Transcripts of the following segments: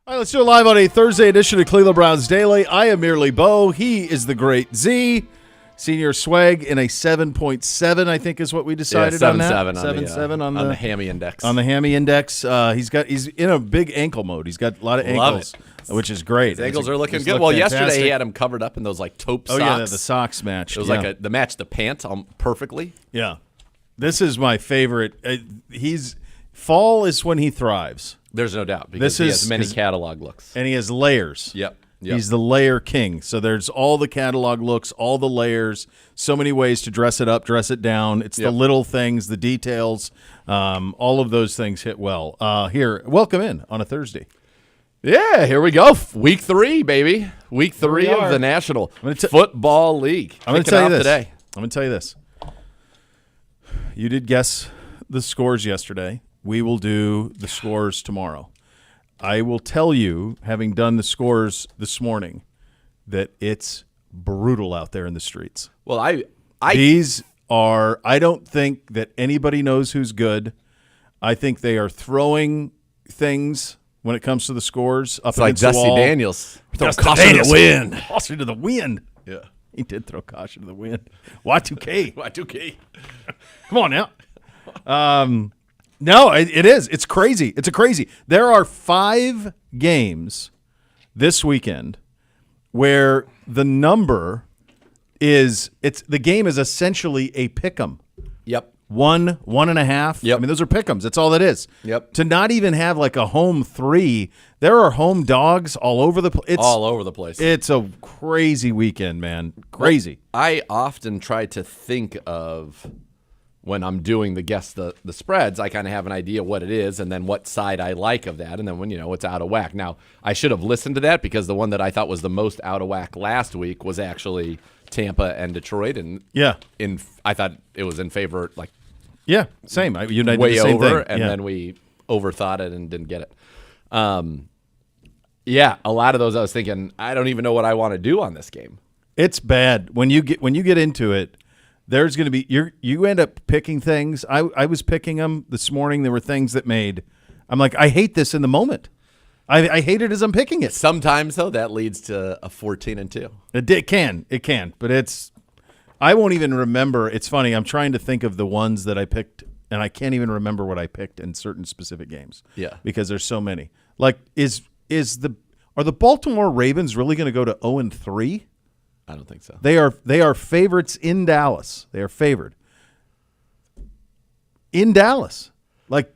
All right, let's do it live on a Thursday edition of Cleveland Browns Daily. I am merely Bo. He is the great Z. Senior swag in a 7.7, I think, is what we decided on that. 7.7 on the hammy index. On the hammy index, he's in a big ankle mode. He's got a lot of ankles, which is great. His ankles are looking good. Well, yesterday he had them covered up in those like taupe socks. Oh yeah, the socks matched. It was like the match the pant perfectly. Yeah, this is my favorite. Fall is when he thrives. There's no doubt because he has many catalog looks. And he has layers. Yep. He's the layer king. So there's all the catalog looks, all the layers, so many ways to dress it up, dress it down. It's the little things, the details, all of those things hit well. Here, welcome in on a Thursday. Yeah, here we go. Week 3, baby. Week 3 of the National Football League. I'm going to tell you this. Today. I'm going to tell you this. You did guess the scores yesterday. We will do the scores tomorrow. I will tell you, having done the scores this morning, that it's brutal out there in the streets. Well, I don't think that anybody knows who's good. I think they are throwing things when it comes to the scores up against the wall. Dusty Daniels. Caution to the wind. Caution to the wind. Yeah. He did throw caution to the wind. Y2K. Y2K. Come on now. No, it is. It's crazy. It's crazy. There are 5 games this weekend where the number is the game is essentially a pick'em. Yep. 1, 1.5. Yep. I mean, those are pick'ems. That's all it is. Yep. To not even have like a home 3, there are home dogs all over the place. All over the place. It's a crazy weekend, man. Crazy. Well, I often try to think of when I'm doing the spreads, I kind of have an idea what it is and then what side I like of that, and then when it's out of whack. Now, I should have listened to that because the one that I thought was the most out of whack last week was actually Tampa and Detroit, and I thought it was in favor, like same. You and I way did the same over, thing. And then we overthought it and didn't get it. A lot of those I was thinking I don't even know what I want to do on this game. It's bad when you get into it. There's going to be you end up picking things. I was picking them this morning. There were things that I'm like, I hate this in the moment. I hate it as I'm picking it. Sometimes though that leads to a 14-2. It can, but I won't even remember. It's funny. I'm trying to think of the ones that I picked, and I can't even remember what I picked in certain specific games. Yeah, because there's so many. Like, are the Baltimore Ravens really going to go to 0-3? I don't think so. They are favorites in Dallas. They are favored in Dallas. Like,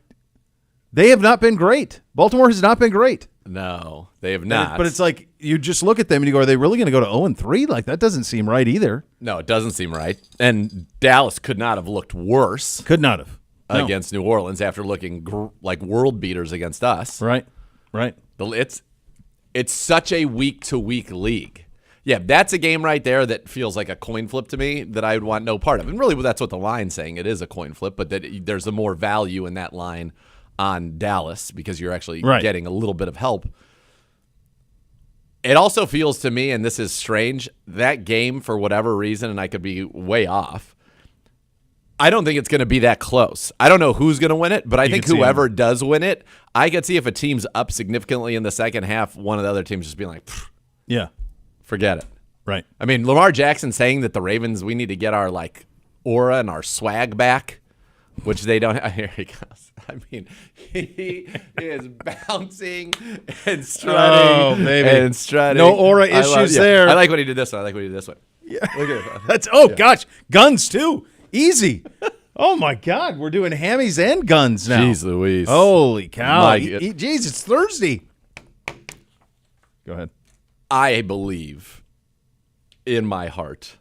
they have not been great. Baltimore has not been great. No, they have not. But it's like you just look at them and you go, are they really going to go to 0-3? Like, that doesn't seem right either. No, it doesn't seem right. And Dallas could not have looked worse. Could not have. Against New Orleans after looking like world beaters against us. Right. It's such a week-to-week league. Yeah, that's a game right there that feels like a coin flip to me that I would want no part of. And really, that's what the line's saying. It is a coin flip, but that there's a more value in that line on Dallas because you're actually getting a little bit of help. It also feels to me, and this is strange, that game, for whatever reason, and I could be way off, I don't think it's going to be that close. I don't know who's going to win it, but I think whoever does win it, I could see if a team's up significantly in the second half, one of the other teams just being like, forget it. Right. I mean, Lamar Jackson saying that the Ravens, we need to get our aura and our swag back, which they don't have. Here he goes. I mean, he is bouncing and strutting. Oh, baby. And strutting. No aura issues there. I like what he did this one. Yeah. Look at it. Gosh. Guns, too. Easy. Oh, my God. We're doing hammies and guns now. Jeez Louise. Holy cow. Jeez, it's Thursday. Go ahead. I believe in my heart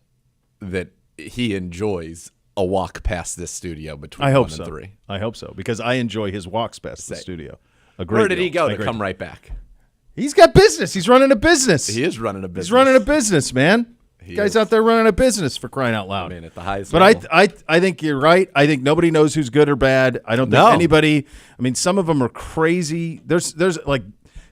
that he enjoys a walk past this studio between 1 and 3. I hope so, because I enjoy his walks past the studio. Where did he go to come right back? He's got business. He's running a business. He is running a business. He's running a business, man. Guy's out there running a business, for crying out loud. I mean, at the highest level. But I think you're right. I think nobody knows who's good or bad. I don't think anybody. I mean, some of them are crazy. There's like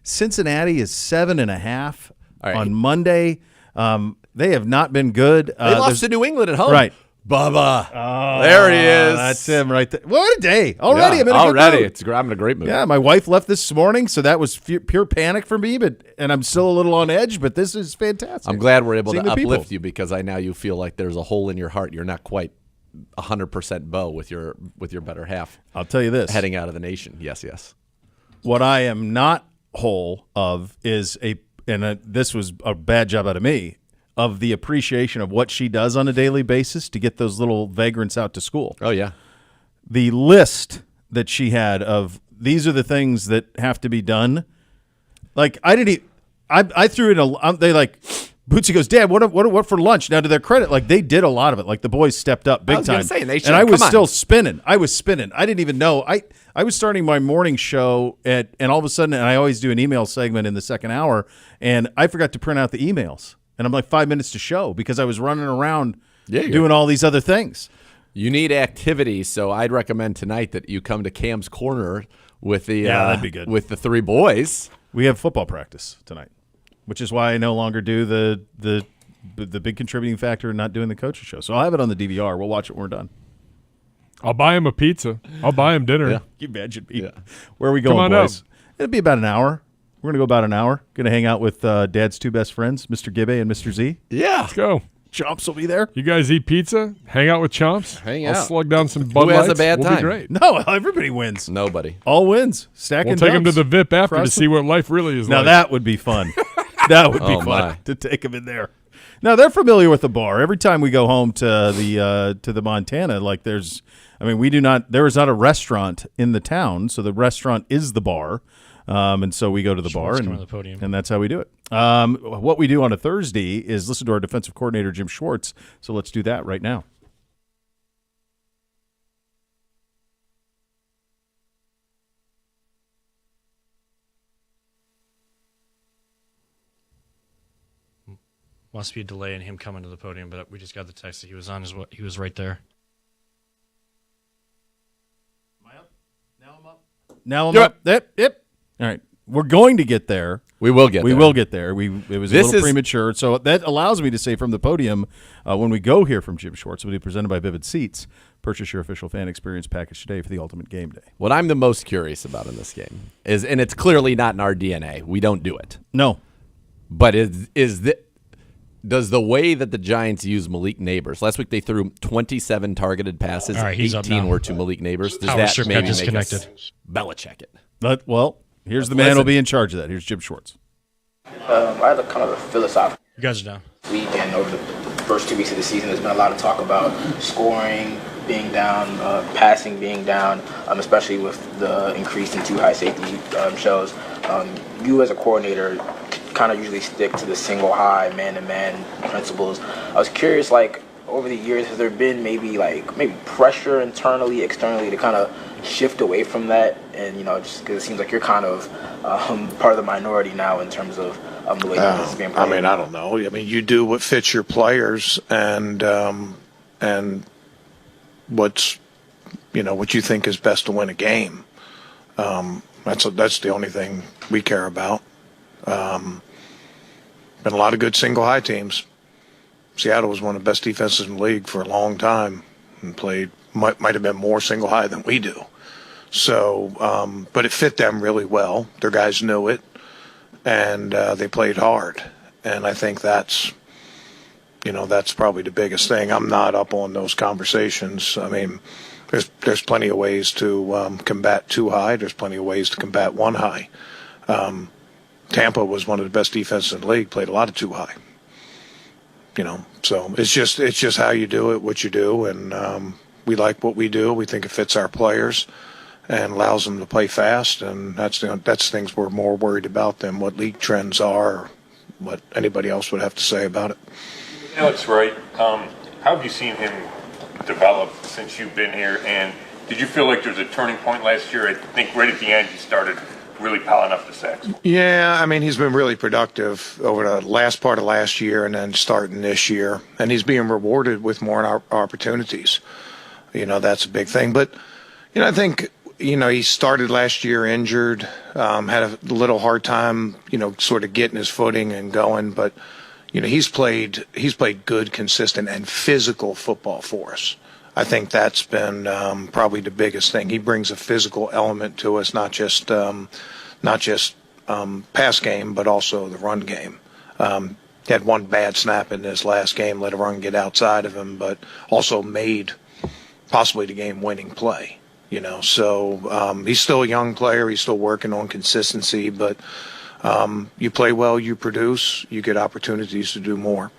Cincinnati is 7.5 on Monday. They have not been good. They lost to New England at home. Right. Bubba. Oh, there he is. That's him right there. What a day. Already. Yeah, I'm in a good mood. I'm in a great mood. Yeah, my wife left this morning, so that was pure panic for me, and I'm still a little on edge, but this is fantastic. I'm glad we're able Seeing to the uplift people. you because now you feel like there's a hole in your heart. You're not quite 100% Bo with your better half. I'll tell you this. Heading out of the nation. Yes. What I am not whole of is this was a bad job out of me, of the appreciation of what she does on a daily basis to get those little vagrants out to school. Oh, yeah. The list that she had of these are the things that have to be done. Like I threw in they like Bootsy goes, Dad, what for lunch? Now to their credit, like they did a lot of it. Like the boys stepped up big time. And I was still spinning. I didn't even know. I was starting my morning show and all of a sudden, and I always do an email segment in the second hour, and I forgot to print out the emails. And I'm like 5 minutes to show because I was running around doing all these other things. You need activity, so I'd recommend tonight that you come to Cam's Corner with the that'd be good. with the three boys. We have football practice tonight, which is why I no longer do the big contributing factor in not doing the coach's show. So I'll have it on the DVR. We'll watch it when we're done. I'll buy him a pizza. I'll buy him dinner. Yeah. Can you imagine me? Yeah. Where are we going, Come on boys? up. It'll be about an hour. We're going to go about an hour. Going to hang out with Dad's two best friends, Mr. Gibbe and Mr. Z. Yeah. Let's go. Chomps will be there. You guys eat pizza? Hang out with Chomps? Hang I'll out. slug down some Bud Who has a Lights. bad We'll time? be great. No, everybody wins. Nobody. All wins. Stack We'll and take him to dumps. the VIP after to Cross see what life really is Now like. that would be fun. That would be Oh, fun my. to take them in there. Now they're familiar with the bar. Every time we go home to the Montana, like there is not a restaurant in the town, so the restaurant is the bar. And so we go to the Schwartz bar going to the podium. and that's how we do it. What we do on a Thursday is listen to our defensive coordinator, Jim Schwartz. So let's do that right now. Must be a delay in him coming to the podium, but we just got the text that he was he was right there. Am I up? Now I'm up. Now I'm up. Yep. All right. We're going to get there. We will get there. We will get there. It was a little premature. So that allows me to say from the podium, when we go hear from Jim Schwartz, it will be presented by Vivid Seats. Purchase your official fan experience package today for the ultimate game day. What I'm the most curious about in this game is, and it's clearly not in our DNA. We don't do it. No. But does the way that the Giants use Malik Neighbors, last week they threw 27 targeted passes, All right, he's up 18 now. were to Malik Neighbors. Does Power that strip maybe got make us disconnected. Belichick it? Well, here's the man who'll be in charge of that. Here's Jim Schwartz. I had a kind of a philosophical You guys are down. week, and over the first 2 weeks of the season, there's been a lot of talk about scoring being down, passing being down, especially with the increase in two high safety shows. You as a coordinator kind of usually stick to the single high man-to-man principles. I was curious, like, over the years, has there been maybe pressure internally, externally to kind of shift away from that? And, just because it seems like you're kind of part of the minority now in terms of the way this is being played. I don't know. You do what fits your players and what's, what you think is best to win a game. That's the only thing we care about. Been a lot of good single high teams. Seattle was one of the best defenses in the league for a long time and might have been more single high than we do. So, but it fit them really well. Their guys knew it, and they played hard. And I think that's probably the biggest thing. I'm not up on those conversations. There's plenty of ways to combat too high. There's plenty of ways to combat one high. Tampa was one of the best defenses in the league, played a lot of too high. So it's just how you do it, what you do, and we like what we do. We think it fits our players and allows them to play fast, and that's things we're more worried about than what league trends are or what anybody else would have to say about it. Alex Wright, how have you seen him develop since you've been here, and did you feel like there was a turning point last year? I think right at the end he started really piling up the sacks. Yeah, he's been really productive over the last part of last year and then starting this year, and he's being rewarded with more opportunities. That's a big thing. But, I think, he started last year injured, had a little hard time, sort of getting his footing and going. But, he's played good, consistent, and physical football for us. I think that's been probably the biggest thing. He brings a physical element to us, not just pass game, but also the run game. He had one bad snap in this last game, let a run get outside of him, but also made possibly the game-winning play. So he's still a young player. He's still working on consistency, but you play well, you produce, you get opportunities to do more.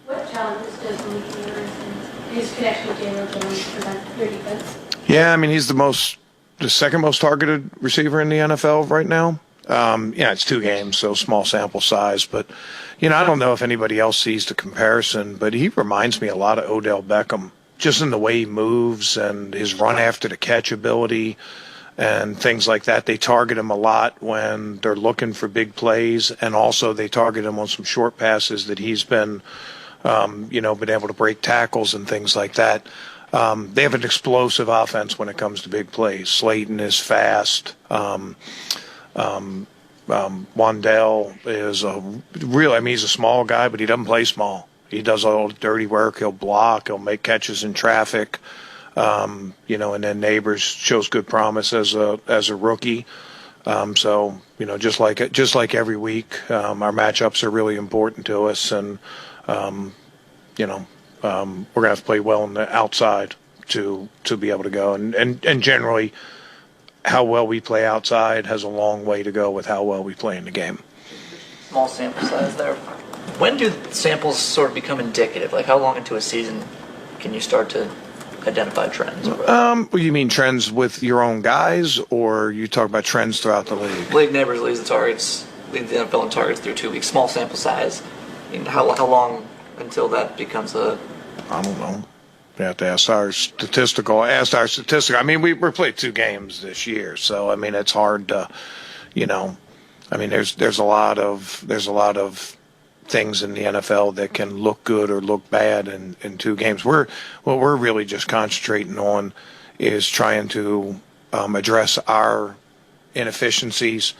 What challenges does Malik Neighbors and his connection with Daniel Jones present your defense? Yeah, I mean, he's the second most targeted receiver in the NFL right now. It's 2 games, so small sample size, but I don't know if anybody else sees the comparison, but he reminds me a lot of Odell Beckham, just in the way he moves and his run after the catch ability and things like that. They target him a lot when they're looking for big plays, and also they target him on some short passes that he's been able to break tackles and things like that. They have an explosive offense when it comes to big plays. Slayton is fast. Wandell is he's a small guy, but he doesn't play small. He does all the dirty work. He'll block. He'll make catches in traffic. And then Neighbors shows good promise as a rookie. Just like every week, our matchups are really important to us, and we're gonna have to play well on the outside to be able to go. And generally, how well we play outside has a long way to go with how well we play in the game. Small sample size there. When do samples sort of become indicative? Like, how long into a season can you start to identify trends? You mean trends with your own guys, or you talk about trends throughout the league? League Neighbors leads the NFL in targets through 2 weeks. Small sample size. How long until that becomes a... I don't know. We have to ask our statistical. I mean, we're played 2 games this year, so I mean it's hard to, there's a lot of things in the NFL that can look good or look bad in 2 games. What we're really just concentrating on is trying to address our inefficiencies.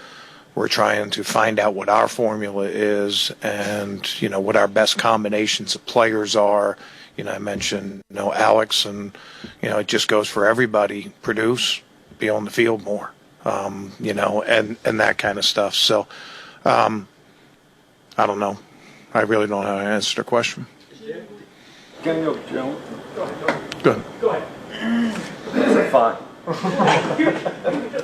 We're trying to find out what our formula is and, what our best combinations of players are. I mentioned, Alex, and, it just goes for everybody. Produce, be on the field more, and that kind of stuff. So, I don't know. I really don't know how to answer the question. Daniel Jones. Good. Go ahead. That's fine.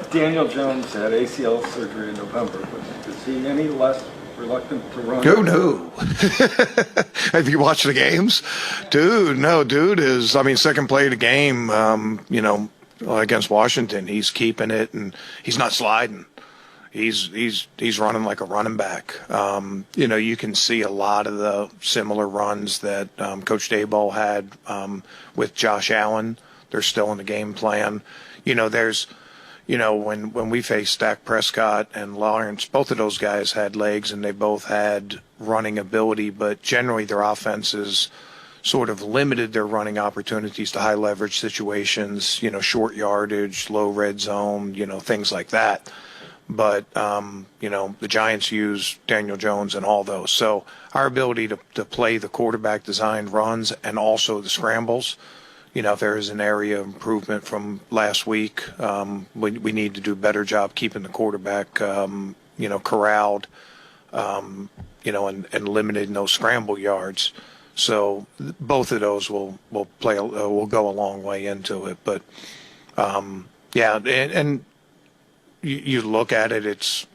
Daniel Jones had ACL surgery in November. Is he any less reluctant to run? Oh, no. Have you watched the games? Dude is, second play of the game, against Washington. He's keeping it, and he's not sliding. He's running like a running back. You can see a lot of the similar runs that Coach Daboll had with Josh Allen. They're still in the game plan. When we faced Dak Prescott and Lawrence, both of those guys had legs and they both had running ability, but generally their offenses sort of limited their running opportunities to high leverage situations, short yardage, low red zone, things like that. But, the Giants use Daniel Jones in all those. So our ability to play the quarterback designed runs and also the scrambles, if there is an area of improvement from last week, we need to do a better job keeping the quarterback, corralled, and limiting those scramble yards. So both of those will go a long way into it. But, and you look at it, it's,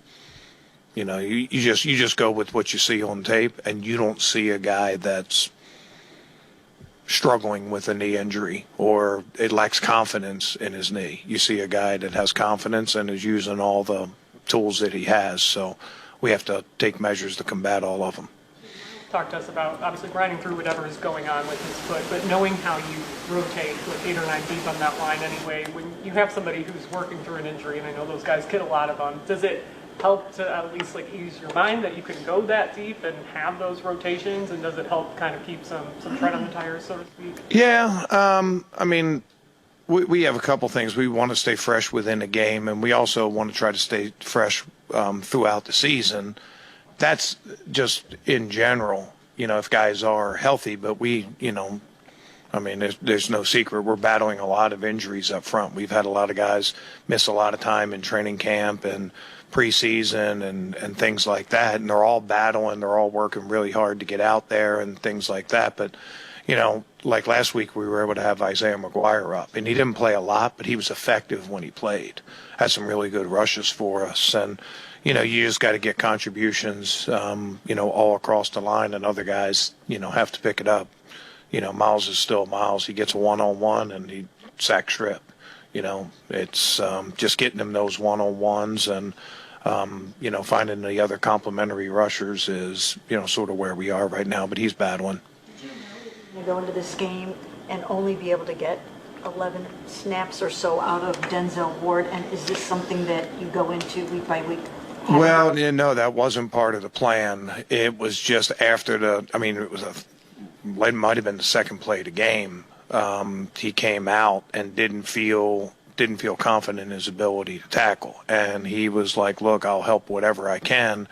you just go with what you see on tape, and you don't see a guy that's struggling with a knee injury or it lacks confidence in his knee. You see a guy that has confidence and is using all the tools that he has. So we have to take measures to combat all of them. Talk to us about obviously grinding through whatever is going on with his foot, but knowing how you rotate with 8 or 9 deep on that line anyway, when you have somebody who's working through an injury, and I know those guys get a lot of them, does it help to at least ease your mind that you can go that deep and have those rotations, and does it help kind of keep some tread on the tires, so to speak? Yeah, we have a couple things. We want to stay fresh within a game, and we also want to try to stay fresh throughout the season. that's just in general, if guys are healthy, but we, I mean, there's no secret. We're battling a lot of injuries up front. We've had a lot of guys miss a lot of time in training camp and preseason and things like that. And they're all battling. They're all working really hard to get out there and things like that. But, like last week, we were able to have Isaiah McGuire up. And he didn't play a lot, but he was effective when he played. Had some really good rushes for us. And, you just got to get contributions, all across the line. And other guys, have to pick it up. Miles is still Miles. He gets a one-on-one and he sack strip. It's just getting him those one-on-ones and, finding the other complementary rushers is, sort of where we are right now, but he's battling. You go into this game and only be able to get 11 snaps or so out of Denzel Ward, and is this something that you go into week by week? Well, that wasn't part of the plan. It was just after it might have been the second play of the game. He came out and didn't feel confident in his ability to tackle. And he was like, look, I'll help whatever I can.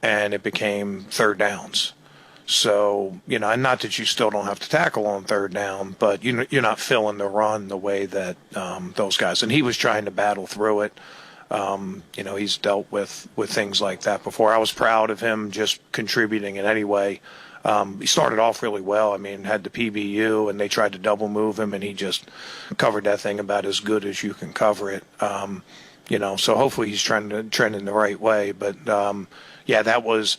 And it became third downs. So, and not that you still don't have to tackle on third down, but you're not filling the run the way that those guys. And he was trying to battle through it. He's dealt with things like that before. I was proud of him just contributing in any way. He started off really well. Had the PBU, and they tried to double move him, and he just covered that thing about as good as you can cover it. So hopefully he's trending the right way. But that was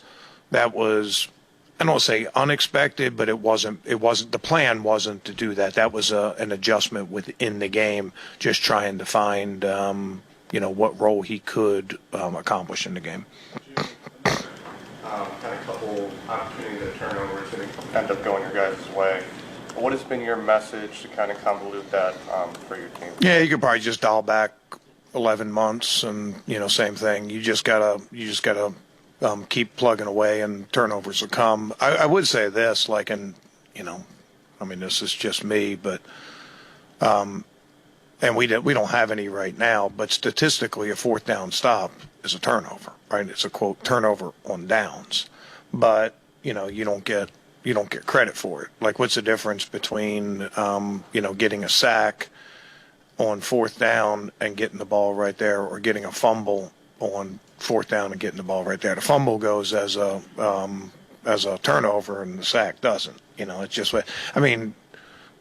I don't want to say unexpected, but it wasn't. The plan wasn't to do that. That was an adjustment within the game, just trying to find what role he could accomplish in the game. Had a couple opportunities at turnovers that end up going your guys' way. What has been your message to kind of convolute that for your team? Yeah, you could probably just dial back 11 months, and same thing. You just gotta keep plugging away, and turnovers will come. I would say this, this is just me, but and we don't have any right now. But statistically, a fourth down stop is a turnover, right? It's a quote turnover on downs, but you don't get credit for it. Like, what's the difference between getting a sack on fourth down and getting the ball right there, or getting a fumble on fourth down and getting the ball right there? The fumble goes as a turnover, and the sack doesn't. It's just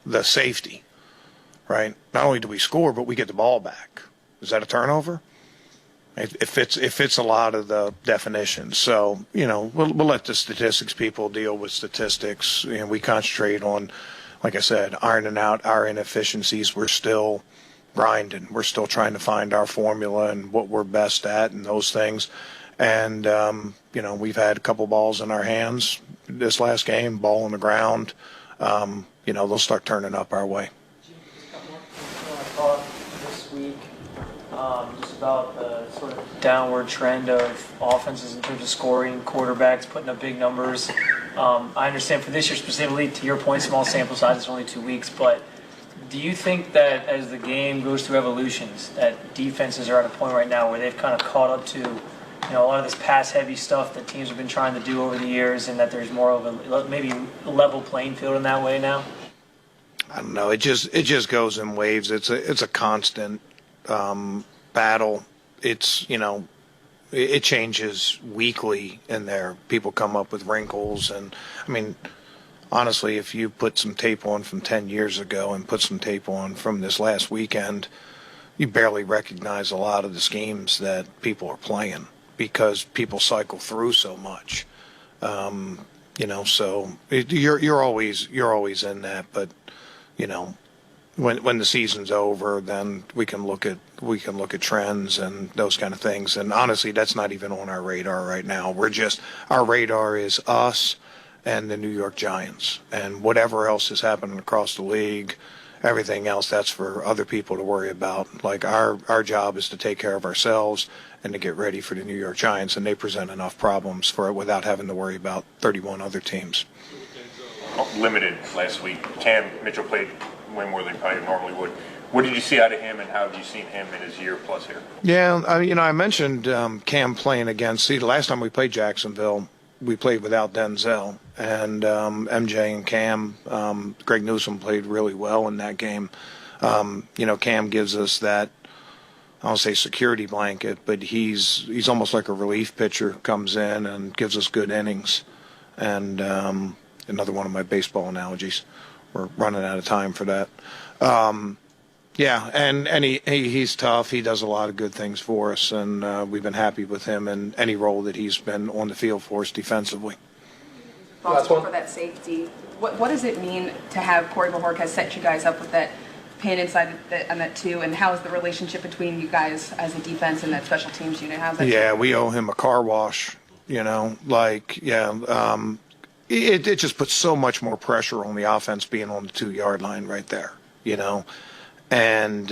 the safety, right? Not only do we score, but we get the ball back. Is that a turnover? It fits a lot of the definitions. So, we'll let the statistics people deal with statistics, and we concentrate on, like I said, ironing out our inefficiencies. We're still grinding. We're still trying to find our formula and what we're best at and those things. And, we've had a couple balls in our hands this last game, ball on the ground. They'll start turning up our way. This week, just about the sort of downward trend of offenses in terms of scoring, quarterbacks putting up big numbers. I understand for this year specifically, to your point, small sample size, it's only 2 weeks, but do you think that as the game goes through evolutions, that defenses are at a point right now where they've kind of caught up to a lot of this pass-heavy stuff that teams have been trying to do over the years, and that there's more of a maybe level playing field in that way now? I don't know. It just goes in waves. It's a constant battle. It's it changes weekly in there. People come up with wrinkles, and honestly, if you put some tape on from 10 years ago and put some tape on from this last weekend, you barely recognize a lot of the schemes that people are playing because people cycle through so much. So you're always in that, but when the season's over, then we can look at trends and those kind of things. And honestly, that's not even on our radar right now. Our radar is us and the New York Giants, and whatever else is happening across the league, everything else, that's for other people to worry about. Like, our job is to take care of ourselves and to get ready for the New York Giants, and they present enough problems for it without having to worry about 31 other teams. Limited last week. Cam Mitchell played way more than he probably normally would. What did you see out of him, and how have you seen him in his year plus here? Yeah, I mentioned Cam playing against. See, the last time we played Jacksonville, we played without Denzel, and MJ and Cam. Greg Newsome played really well in that game. Cam gives us that, I don't say security blanket, but he's almost like a relief pitcher, comes in and gives us good innings. And another one of my baseball analogies. We're running out of time for that. Yeah, and he's tough. He does a lot of good things for us, and we've been happy with him in any role that he's been on the field for us defensively. Responsible for that safety. What does it mean to have Corey Mahorka set you guys up with that pin inside on that two, and how is the relationship between you guys as a defense and that special teams unit? How's that? Yeah, we owe him a car wash. It just puts so much more pressure on the offense being on the 2-yard line right there, and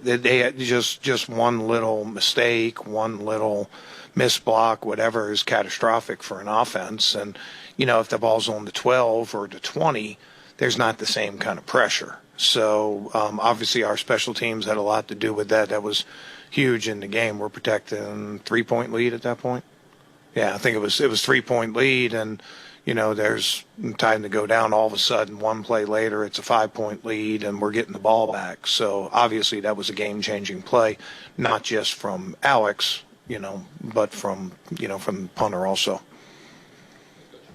they just one little mistake, one little missed block, whatever, is catastrophic for an offense. And if the ball's on the 12 or the 20, there's not the same kind of pressure. So obviously our special teams had a lot to do with that. That was huge in the game. We're protecting 3-point lead at that point. Yeah, I think it was 3-point lead, and there's time to go down. All of a sudden, one play later, it's a 5-point lead, and we're getting the ball back. So obviously that was a game-changing play, not just from Alex, but from the punter also.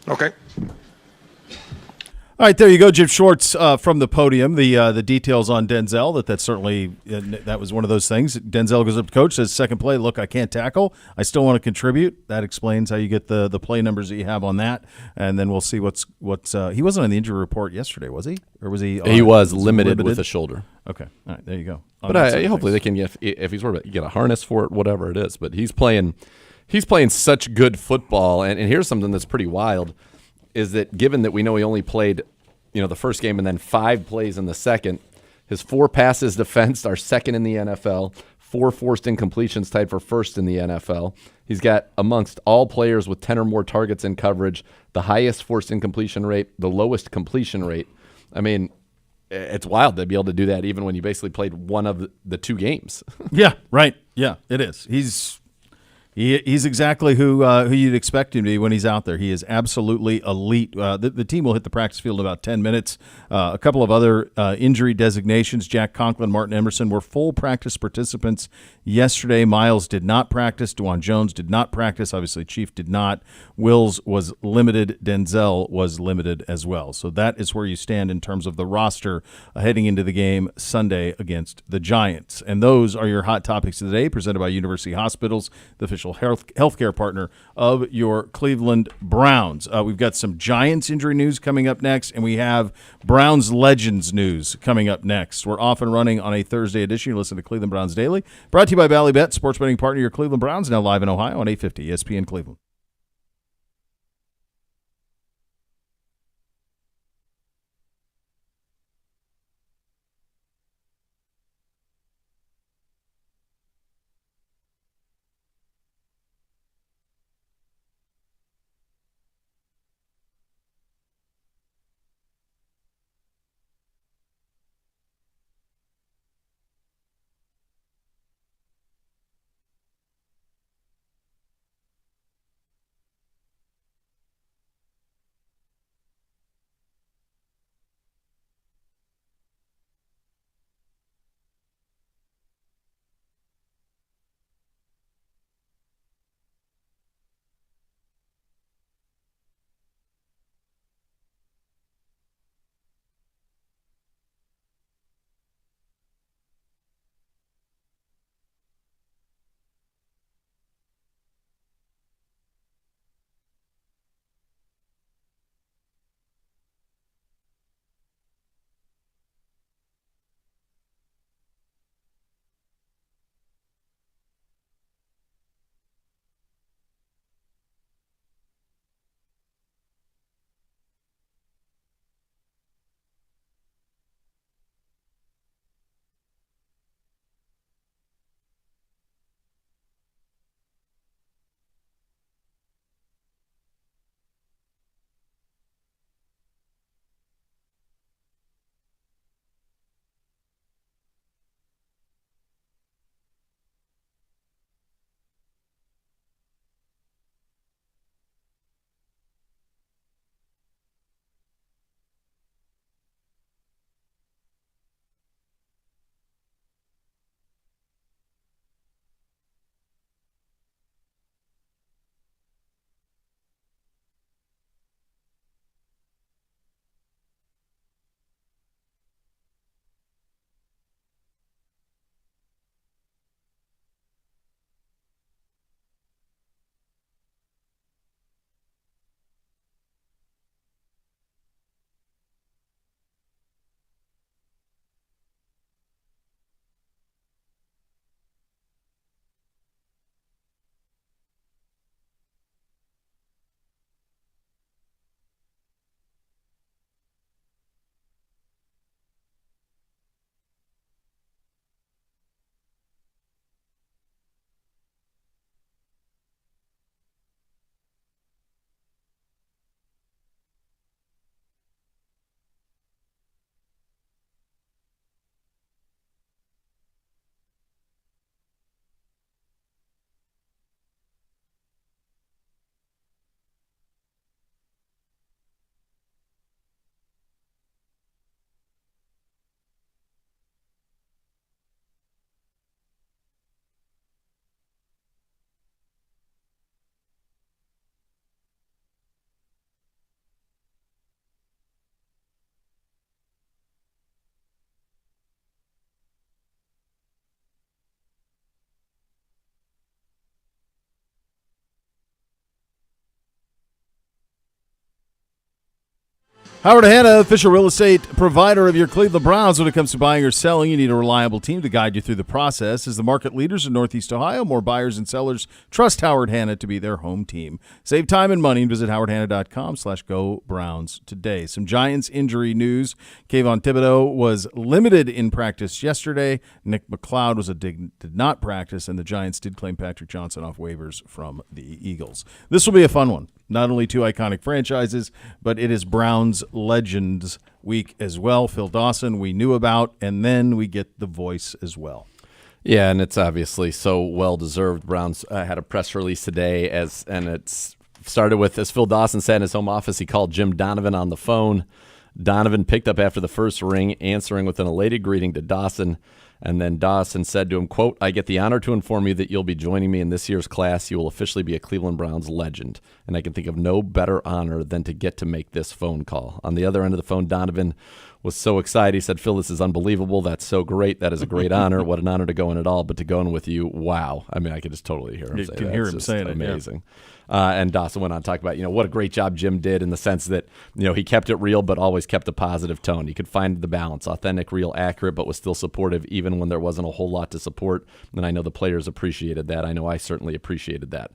Okay. All right, there you go, Jim Schwartz from the podium. The details on Denzel, that's certainly that was one of those things. Denzel goes up to coach, says, second play, look, I can't tackle. I still want to contribute. That explains how you get the play numbers that you have on that. And then we'll see what's he wasn't on the injury report yesterday, was he? Or was he? He was limited with a shoulder. Okay, all right, there you go. But hopefully they can if he's worried about, you get a harness for it, whatever it is. But he's playing such good football. And here's something that's pretty wild. Is that given that we know he only played, the first game and then 5 plays in the second, his 4 passes defensed are second in the NFL, 4 forced incompletions tied for first in the NFL. He's got, amongst all players with 10 or more targets in coverage, the highest forced incompletion rate, the lowest completion rate. I mean, it's wild to be able to do that even when you basically played one of the 2 games. Yeah, right. Yeah, it is. He's exactly who you'd expect him to be when he's out there. He is absolutely elite. The team will hit the practice field in about 10 minutes. A couple of other injury designations. Jack Conklin, Martin Emerson were full practice participants yesterday. Miles did not practice. DeJuan Jones did not practice. Obviously, Chief did not. Wills was limited. Denzel was limited as well. So that is where you stand in terms of the roster heading into the game Sunday against the Giants. And those are your hot topics of the day, presented by University Hospitals, the official healthcare partner of your Cleveland Browns. We've got some Giants injury news coming up next, and we have Browns Legends news coming up next. We're off and running on a Thursday edition. You listen to Cleveland Browns Daily, brought to you by Ballybet, sports betting partner of your Cleveland Browns, now live in Ohio on 850 ESPN Cleveland. Howard Hanna, official real estate provider of your Cleveland Browns. When it comes to buying or selling, you need a reliable team to guide you through the process. As the market leaders in Northeast Ohio, more buyers and sellers trust Howard Hanna to be their home team. Save time and money and visit howardhanna.com/go Browns today. Some Giants injury news. Kayvon Thibodeau was limited in practice yesterday. Nick McLeod did not practice, and the Giants did claim Patrick Johnson off waivers from the Eagles. This will be a fun one. Not only two iconic franchises, but it is Browns Legends Week as well. Phil Dawson we knew about, and then we get the voice as well. Yeah, and it's obviously so well-deserved. Browns had a press release today, and it's started with, as Phil Dawson said in his home office, he called Jim Donovan on the phone. Donovan picked up after the first ring, answering with an elated greeting to Dawson. And then Dawson said to him, quote, "I get the honor to inform you that you'll be joining me in this year's class. You will officially be a Cleveland Browns legend. And I can think of no better honor than to get to make this phone call." On the other end of the phone, Donovan was so excited. He said, "Phil, this is unbelievable. That's so great. That is a great honor. What an honor to go in at all. But to go in with you, wow." I mean, I could just totally hear him say that. You can hear him just saying amazing. it. Yeah. And Dawson went on to talk about, what a great job Jim did in the sense that, he kept it real but always kept a positive tone. He could find the balance, authentic, real, accurate, but was still supportive even when there wasn't a whole lot to support. And I know the players appreciated that. I know I certainly appreciated that.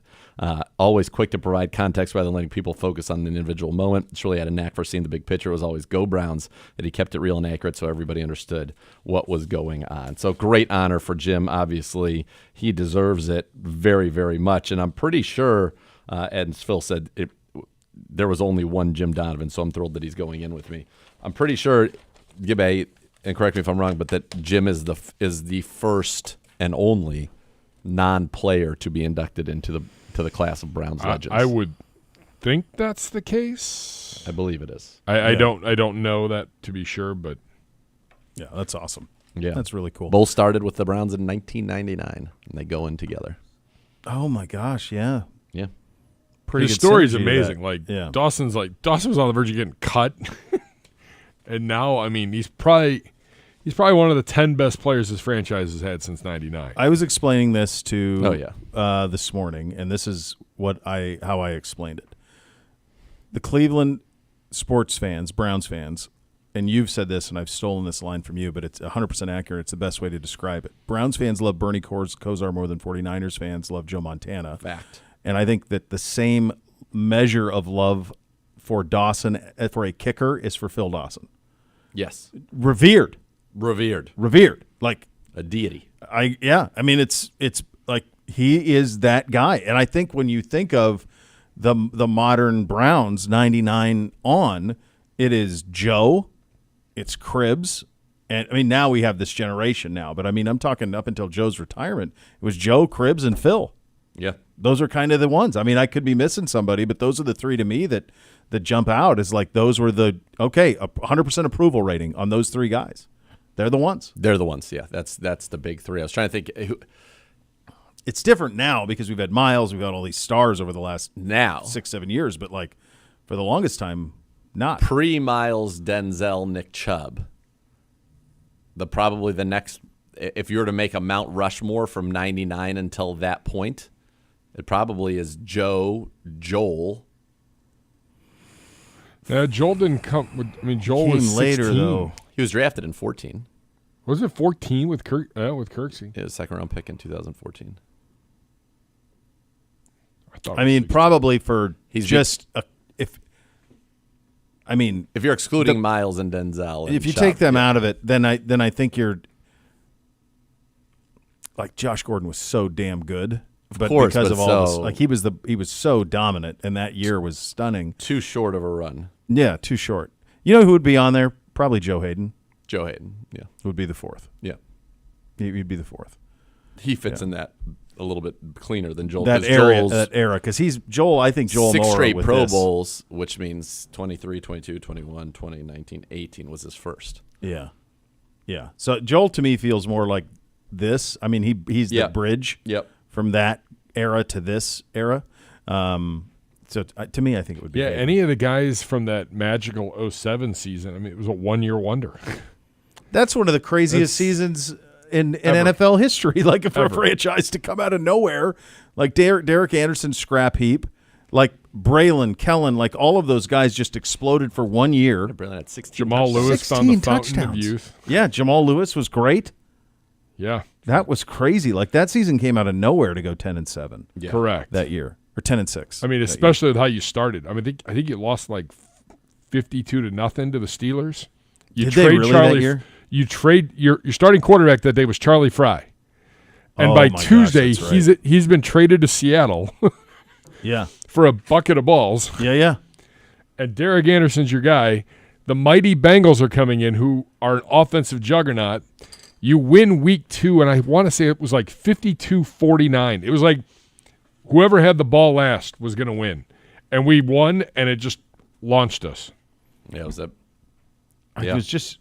Always quick to provide context rather than letting people focus on an individual moment. It's really had a knack for seeing the big picture. It was always go Browns, that he kept it real and accurate so everybody understood what was going on. So great honor for Jim. Obviously, he deserves it very, very much. And I'm pretty sure, as Phil said, there was only one Jim Donovan, so I'm thrilled that he's going in with me. I'm pretty sure, Gibbe, and correct me if I'm wrong, but that Jim is the first and only non-player to be inducted into the class of Browns legends. I would think that's the case. I believe it is. I don't know that to be sure, but yeah, that's awesome. Yeah, that's really cool. Both started with the Browns in 1999, and they go in together. Oh my gosh, yeah, yeah. Pretty His good story's synergy amazing. that. Dawson was on the verge of getting cut, and now I mean he's probably one of the 10 best players this franchise has had since '99. I was explaining this to this morning, and this is how I explained it. The Cleveland sports fans, Browns fans, and you've said this, and I've stolen this line from you, but it's 100% accurate. It's the best way to describe it. Browns fans love Bernie Kosar more than 49ers fans love Joe Montana. Fact. And I think that the same measure of love for Dawson, for a kicker, is for Phil Dawson. Yes. Revered. Like a deity. I mean, it's like he is that guy. And I think when you think of the modern Browns, 99 on, it is Joe, it's Cribbs, and I mean now we have this generation now, but I mean I'm talking up until Joe's retirement, it was Joe, Cribbs, and Phil. Yeah. Those are kind of the ones. I mean, I could be missing somebody, but those are the three to me that jump out as like those were the 100% approval rating on those three guys. They're the ones. They're the ones. Yeah, that's the big three. I was trying to think. It's different now because we've had Miles, we've got all these stars over the last 6-7 years, but like for the longest time, not pre-Miles, Denzel, Nick Chubb. Probably the next, if you were to make a Mount Rushmore from '99 until that point, it probably is Joel. Yeah, Joel didn't come. I mean, Joel came was 16. later though. He was drafted in 14. Was it 14 with Kirksey? He was a second-round pick in 2014. I mean, probably for if you're excluding Miles and Denzel, and if you Chubb, take them out of it, then I think you're like Josh Gordon was so damn good, but because of all this, like he was so dominant, and that year was stunning. Too short of a run. Yeah, too short. You know who would be on there? Probably Joe Hayden. Joe Hayden, yeah, would be the fourth. Yeah, he'd be the fourth. He fits in that a little bit cleaner than Joel. That era, because he's Joel. I think Joel 6 Mora straight with Pro this. Bowls, which means 23, 22, 21, 20, 19, 18 was his first. Yeah. So Joel to me feels more like this. I mean, he's the bridge from that era to this era. So to me, I think it would be. Yeah, any of the guys from that magical 07 season. I mean, it was a one-year wonder. That's one of the craziest seasons in NFL history. Like for a franchise to come out of nowhere, like Derek Anderson's scrap heap, Like Braylon, Kellen, like all of those guys just exploded for 1 year. Braylon had 16 Jamal touchdowns. Lewis found the 16 fountain of touchdowns. youth. Yeah, Jamal Lewis was great. Yeah. That was crazy. Like that season came out of nowhere to go 10-7. Yeah. Correct. That year, or 10-6. I mean, especially with how you started. I mean, I think you lost like 52-0 to the Steelers. You Did they really that year? You trade your starting quarterback that day was Charlie Fry, and Oh by my gosh, Tuesday that's right. he's been traded to Seattle Yeah. for a bucket of balls. Yeah. And Derek Anderson's your guy. The mighty Bengals are coming in, who are an offensive juggernaut. You win week 2, and I want to say it was like 52-49. It was like whoever had the ball last was going to win. And we won, and it just launched us. Yeah, it was that. It was just.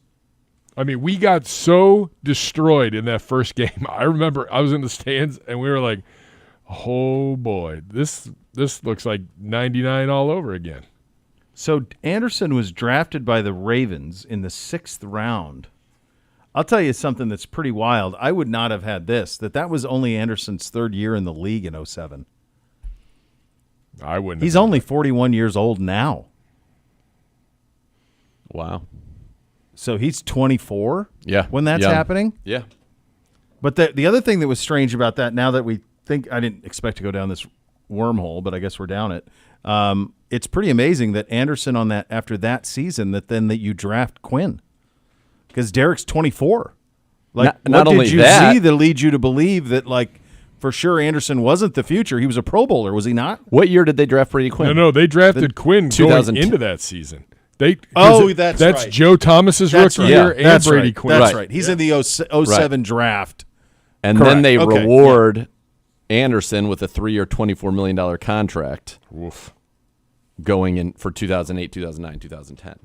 I mean, we got so destroyed in that first game. I remember I was in the stands, and we were like, oh, boy, this looks like 99 all over again. So Anderson was drafted by the Ravens in the 6th round. I'll tell you something that's pretty wild. I would not have had this, that was only Anderson's 3rd year in the league in 07. I wouldn't. He's only 41 years old now. Wow. So he's 24 Yeah. when that's Young. happening? Yeah. But the other thing that was strange about that, now that we think, I didn't expect to go down this wormhole, but I guess we're down it. It's pretty amazing that Anderson on that after that season that you draft Quinn. Because Derek's 24. Like, not what only did you that- see that leads you to believe that, like, for sure Anderson wasn't the future? He was a Pro Bowler, was he not? What year did they draft Brady Quinn? No, they drafted Quinn going 2010. into that season. That's That's right. Joe Thomas's That's rookie right. year and That's Brady right. Quinn. That's right. He's in the 07 draft. And Correct. then they Okay, reward Anderson with a 3-year, $24 million contract Oof. going in for 2008, 2009, 2010.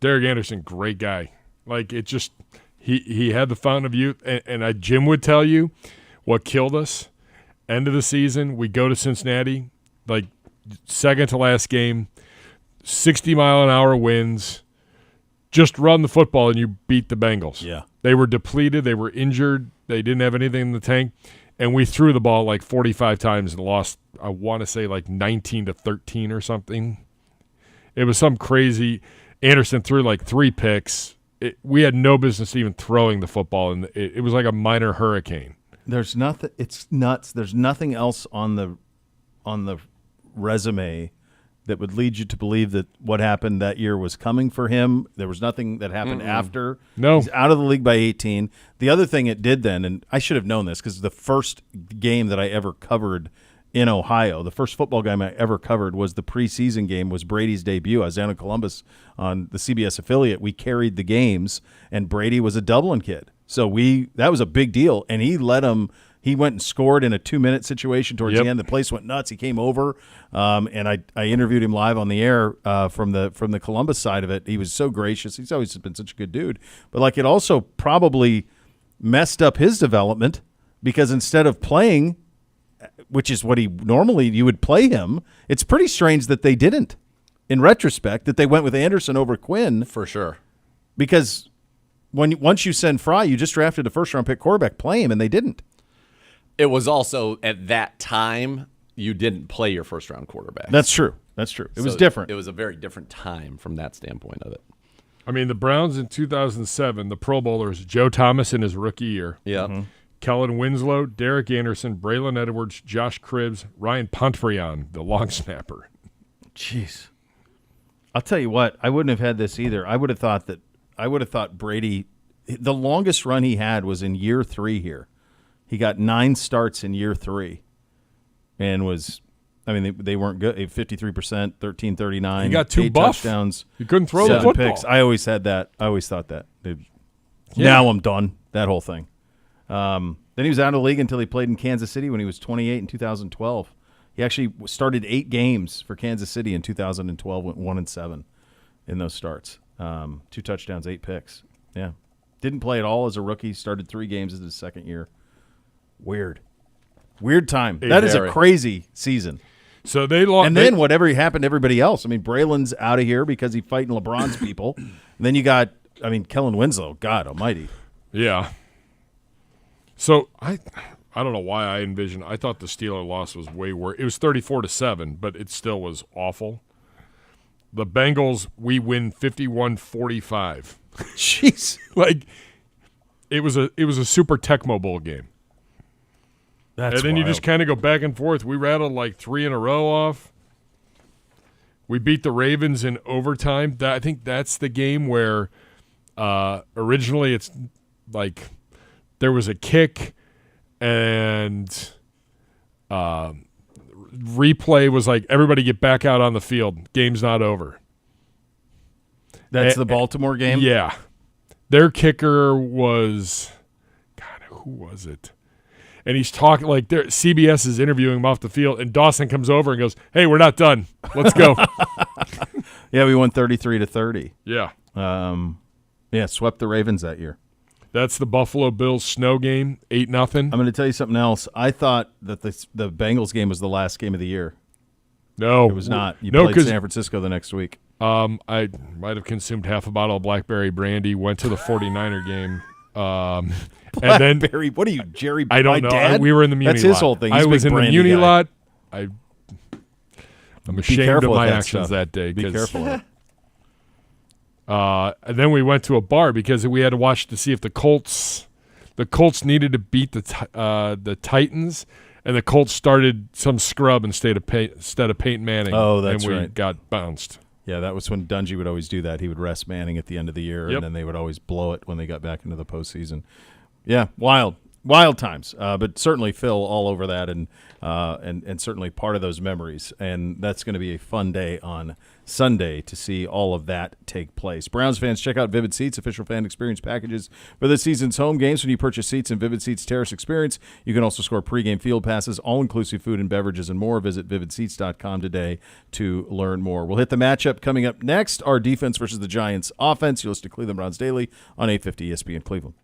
Derek Anderson, great guy. Like, it just he had the fountain of youth, and Jim would tell you what killed us. End of the season, we go to Cincinnati, like second to last game, 60-mile-an-hour winds. Just run the football and you beat the Bengals. Yeah. They were depleted. They were injured. They didn't have anything in the tank. And we threw the ball like 45 times and lost, I want to say, like 19-13 or something. It was some crazy. Anderson threw like 3 picks. We had no business even throwing the football, and it was like a minor hurricane. There's nothing. It's nuts. There's nothing else on the resume that would lead you to believe that what happened that year was coming for him. There was nothing that happened after. No. He's out of the league by 18. The other thing it did then, and I should have known this because the first game that I ever covered in Ohio, the first football game I ever covered was the preseason game, was Brady's debut. I was down in Columbus on the CBS affiliate. We carried the games, and Brady was a Dublin kid. So that was a big deal, and he let him. He went and scored in a 2-minute situation towards the end. The place went nuts. He came over, and I interviewed him live on the air from the Columbus side of it. He was so gracious. He's always been such a good dude. But like, it also probably messed up his development because instead of playing, which is what you would play him, it's pretty strange that they didn't. In retrospect, that they went with Anderson over Quinn For sure. because once you send Fry, you just drafted a first-round pick quarterback, play him, and they didn't. It was also, at that time, you didn't play your first-round quarterback. That's true. It was different. It was a very different time from that standpoint of it. I mean, the Browns in 2007, the Pro Bowlers, Joe Thomas in his rookie year. Yeah. Mm-hmm. Kellen Winslow, Derek Anderson, Braylon Edwards, Josh Cribbs, Ryan Pontfreon, the long snapper. Jeez. I'll tell you what, I wouldn't have had this either. I would have thought Brady, the longest run he had was in year 3 here. He got 9 starts in year 3 and they weren't good. 53%, 13-39. He got too 8 buff. touchdowns. He couldn't throw the 7 football. picks. I always had that. I always thought that. Now I'm done, that whole thing. Then he was out of the league until he played in Kansas City when he was 28 in 2012. He actually started 8 games for Kansas City in 2012, went 1-7 in those starts. 2 touchdowns, 8 picks. Yeah. Didn't play at all as a rookie. Started 3 games as his second year. Weird time. That is a crazy season. So they lost. And then whatever happened to everybody else. I mean, Braylon's out of here because he's fighting LeBron's people. And then you got, Kellen Winslow. God almighty. Yeah. So I don't know why I thought the Steeler loss was way worse. It was 34-7, but it still was awful. The Bengals, we win 51-45. Jeez. Like, it was a Super Tecmo Bowl game. That's and then wild. you just kind of go back and forth. We rattled like 3 in a row off. We beat the Ravens in overtime. I think that's the game where originally it's like there was a kick and replay was like, everybody get back out on the field. Game's not over. That's the Baltimore game? Yeah. Their kicker was, God, who was it? And he's talking like CBS is interviewing him off the field, and Dawson comes over and goes, "Hey, we're not done. Let's go." Yeah, we won 33-30. Yeah. Yeah, swept the Ravens that year. That's the Buffalo Bills snow game, 8-0. I'm going to tell you something else. I thought that the Bengals game was the last game of the year. No. It was not. You no, played San Francisco the next week. I might have consumed half a bottle of blackberry brandy, went to the 49er game. Blackberry, and then, what are you, Jerry? I don't know. Dad? We were in the Muni lot. That's his whole thing. He's I was in the Brandy Muni guy. lot. I'm ashamed of my actions stuff. that day. Be careful of it. And then we went to a bar because we had to watch to see if the Colts needed to beat the Titans, and the Colts started some scrub instead of Peyton Manning. Oh, that's and we right. got bounced. Yeah, that was when Dungy would always do that. He would rest Manning at the end of the year, Yep. and then they would always blow it when they got back into the postseason. Yeah, wild times. But certainly Phil all over that, and certainly part of those memories. And that's going to be a fun day on Sunday to see all of that take place. Browns fans, check out Vivid Seats, official fan experience packages for this season's home games. When you purchase seats in Vivid Seats Terrace Experience, you can also score pregame field passes, all-inclusive food and beverages, and more. Visit vividseats.com today to learn more. We'll hit the matchup coming up next, our defense versus the Giants offense. You'll listen to Cleveland Browns Daily on 850 ESPN Cleveland.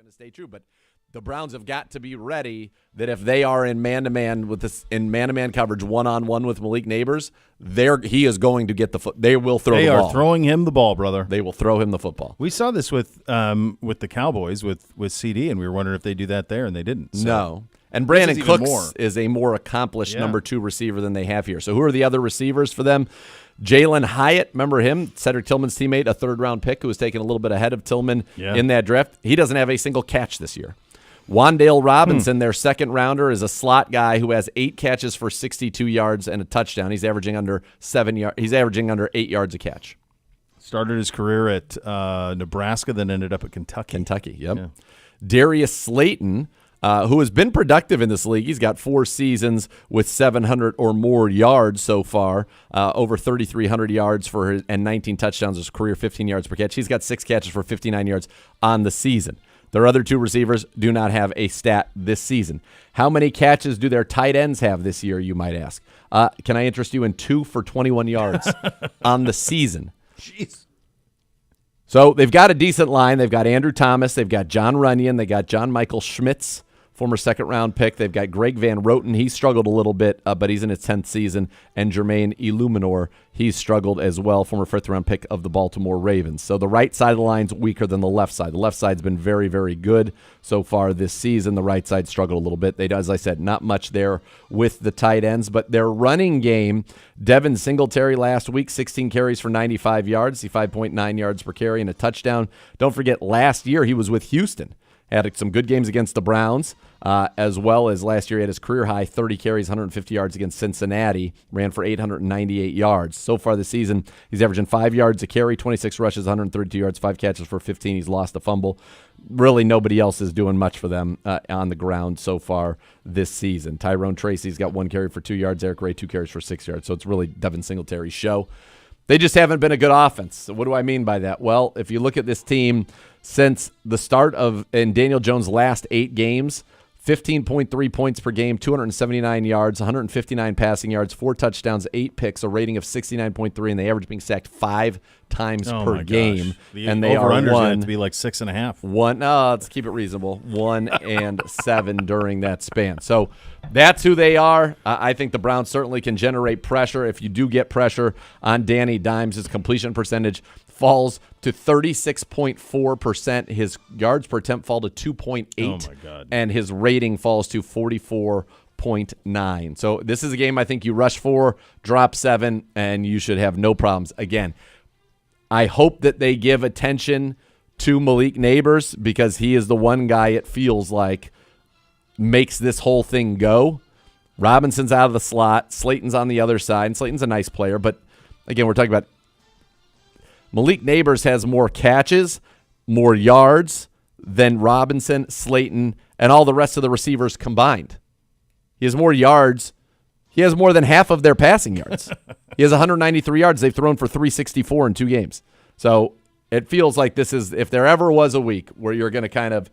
to stay true. But the Browns have got to be ready that if they are in man-to-man with this in man-to-man coverage, one-on-one with Malik Neighbors, he is going to get the foot. They will throw the ball. They are throwing him the ball, brother. They will throw him the football. We saw this with the Cowboys with CD, and we were wondering if they do that there, and they didn't. So. No. And Brandon Cooks is a more accomplished number 2 receiver than they have here. So who are the other receivers for them? Jalen Hyatt, remember him? Cedric Tillman's teammate, a third-round pick who was taken a little bit ahead of Tillman in that draft. He doesn't have a single catch this year. Wandale Robinson, their second-rounder, is a slot guy who has 8 catches for 62 yards and a touchdown. He's averaging under 8 yards a catch. Started his career at Nebraska, then ended up at Kentucky, yep. Yeah. Darius Slayton, who has been productive in this league. He's got 4 seasons with 700 or more yards so far, over 3,300 yards and 19 touchdowns his career, 15 yards per catch. He's got 6 catches for 59 yards on the season. Their other 2 receivers do not have a stat this season. How many catches do their tight ends have this year, you might ask? Can I interest you in 2 for 21 yards on the season? Jeez. So they've got a decent line. They've got Andrew Thomas. They've got John Runyon. They got John Michael Schmitz, former second-round pick. They've got Greg Van Roten. He struggled a little bit, but he's in his 10th season. And Jermaine Illuminor, he's struggled as well, former fifth-round pick of the Baltimore Ravens. So the right side of the line's weaker than the left side. The left side's been very, very good so far this season. The right side struggled a little bit. They, as I said, not much there with the tight ends. But their running game, Devin Singletary last week, 16 carries for 95 yards, 5.9 yards per carry and a touchdown. Don't forget, last year he was with Houston. Had some good games against the Browns, as well as last year he had his career high 30 carries, 150 yards against Cincinnati, ran for 898 yards. So far this season, he's averaging 5 yards a carry, 26 rushes, 132 yards, 5 catches for 15. He's lost a fumble. Really, nobody else is doing much for them on the ground so far this season. Tyrone Tracy's got 1 carry for 2 yards. Eric Ray, 2 carries for 6 yards. So it's really Devin Singletary's show. They just haven't been a good offense. So what do I mean by that? Well, if you look at this team since the start in Daniel Jones' last 8 games, 15.3 points per game, 279 yards, 159 passing yards, 4 touchdowns, 8 picks, a rating of 69.3, and they average being sacked 5 times per game. And they are going to be like 6.5. Let's keep it reasonable. 1-7 during that span. So that's who they are. I think the Browns certainly can generate pressure. If you do get pressure on Danny Dimes, his completion percentage falls to 36.4%. His yards per attempt fall to 2.8. Oh, my God. And his rating falls to 44.9. So this is a game I think you rush 4, drop 7, and you should have no problems. Again, I hope that they give attention to Malik Neighbors because he is the one guy it feels like makes this whole thing go. Robinson's out of the slot. Slayton's on the other side. And Slayton's a nice player, but again, we're talking about Malik Neighbors has more catches, more yards than Robinson, Slayton, and all the rest of the receivers combined. He has more yards. He has more than half of their passing yards. He has 193 yards. They've thrown for 364 in 2 games. So it feels like this is, if there ever was a week where you're going to kind of,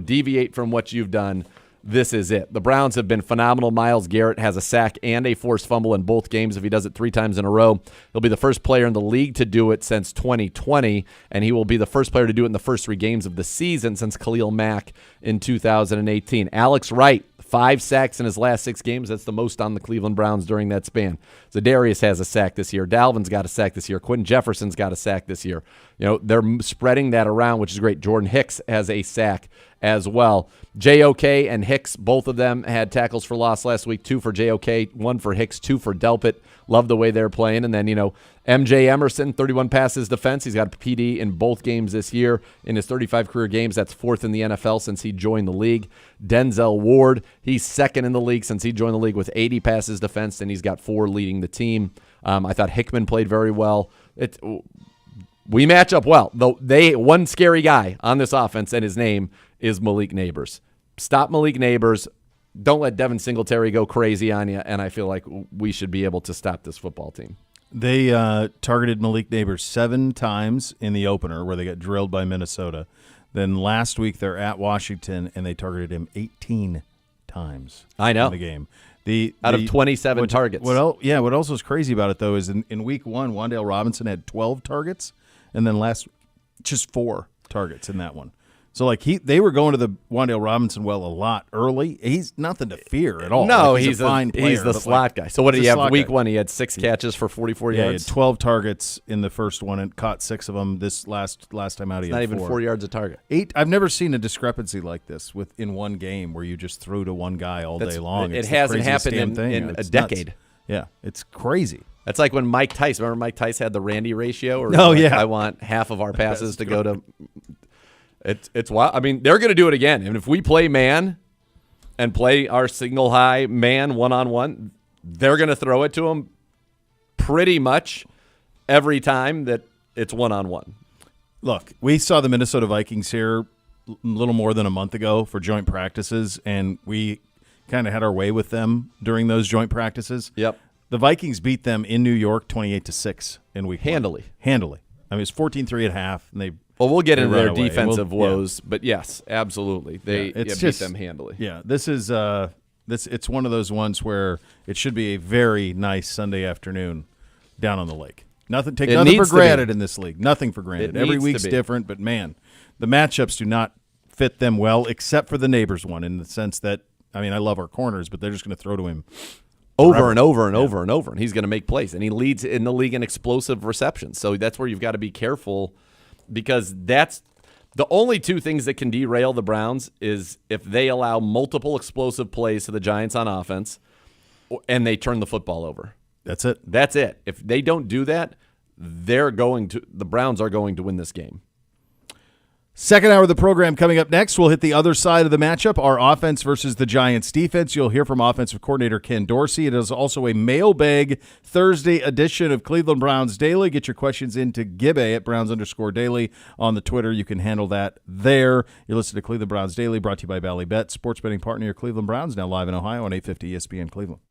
deviate from what you've done, this is it. The Browns have been phenomenal. Myles Garrett has a sack and a forced fumble in both games. If he does it 3 times in a row, he'll be the first player in the league to do it since 2020, and he will be the first player to do it in the first 3 games of the season since Khalil Mack in 2018. Alex Wright, 5 sacks in his last 6 games. That's the most on the Cleveland Browns during that span. Zadarius has a sack this year. Dalvin's got a sack this year. Quentin Jefferson's got a sack this year. They're spreading that around, which is great. Jordan Hicks has a sack as well. JOK and Hicks, both of them had tackles for loss last week. 2 for JOK, 1 for Hicks, 2 for Delpit. Love the way they're playing. And then, MJ Emerson, 31 passes defense. He's got a PD in both games this year. In his 35 career games, that's 4th in the NFL since he joined the league. Denzel Ward, he's 2nd in the league since he joined the league with 80 passes defense, and he's got 4 leading the team. I thought Hickman played very well. We match up well. Though one scary guy on this offense, and his name is Malik Neighbors. Stop Malik Neighbors. Don't let Devin Singletary go crazy on you, and I feel like we should be able to stop this football team. They targeted Malik Neighbors 7 times in the opener where they got drilled by Minnesota. Then last week they're at Washington, and they targeted him 18 times in the game. Out of 27 targets. What else was crazy about it, though, is in week 1, Wandale Robinson had 12 targets, and then just 4 targets in that one. So like they were going to the Wan'Dale Robinson well a lot early. He's nothing to fear at all. No, like, he's a fine player. He's the slot guy. So what did he he's a have slot week guy. 1? He had 6 catches for 44 Yeah, yards. he had 12 targets in the first one and caught 6 of them. This last time out, he It's not had even 4. 4 yards a target. 8. I've never seen a discrepancy like this in one game where you just threw to one guy all day long. It It's the hasn't craziest happened damn thing. in a It's decade. nuts. Yeah, it's crazy. That's like when Mike Tice. Remember Mike Tice had the Randy ratio? Or Oh, like, yeah. I want half of our passes to go to. It's wild. I mean, they're going to do it again. And if we play man and play our single high man one-on-one, they're going to throw it to him pretty much every time that it's one-on-one. Look, we saw the Minnesota Vikings here a little more than a month ago for joint practices, and we kind of had our way with them during those joint practices. Yep. The Vikings beat them in New York 28-6 in week 1. Handily. I mean, it's 14-3 at half, and they. Well, we'll get into their away. defensive woes, but yes, absolutely, they beat them handily. Yeah, this is it's one of those ones where it should be a very nice Sunday afternoon down on the lake. Nothing for granted in this league. Nothing for granted. Every week's different, but man, the matchups do not fit them well, except for the neighbors one, in the sense that I love our corners, but they're just going to throw to him over and over and over and over, and he's going to make plays, and he leads in the league in explosive receptions. So that's where you've got to be careful, because that's the only 2 things that can derail the Browns is if they allow multiple explosive plays to the Giants on offense and they turn the football over. That's it. That's it. If they don't do that, the Browns are going to win this game. Second hour of the program coming up next. We'll hit the other side of the matchup, our offense versus the Giants defense. You'll hear from offensive coordinator Ken Dorsey. It is also a Mailbag Thursday edition of Cleveland Browns Daily. Get your questions into Gibbe at Browns_Daily on the Twitter. You can handle that there. You're listening to Cleveland Browns Daily, brought to you by Bally Bet, sports betting partner of Cleveland Browns, now live in Ohio on 850 ESPN Cleveland.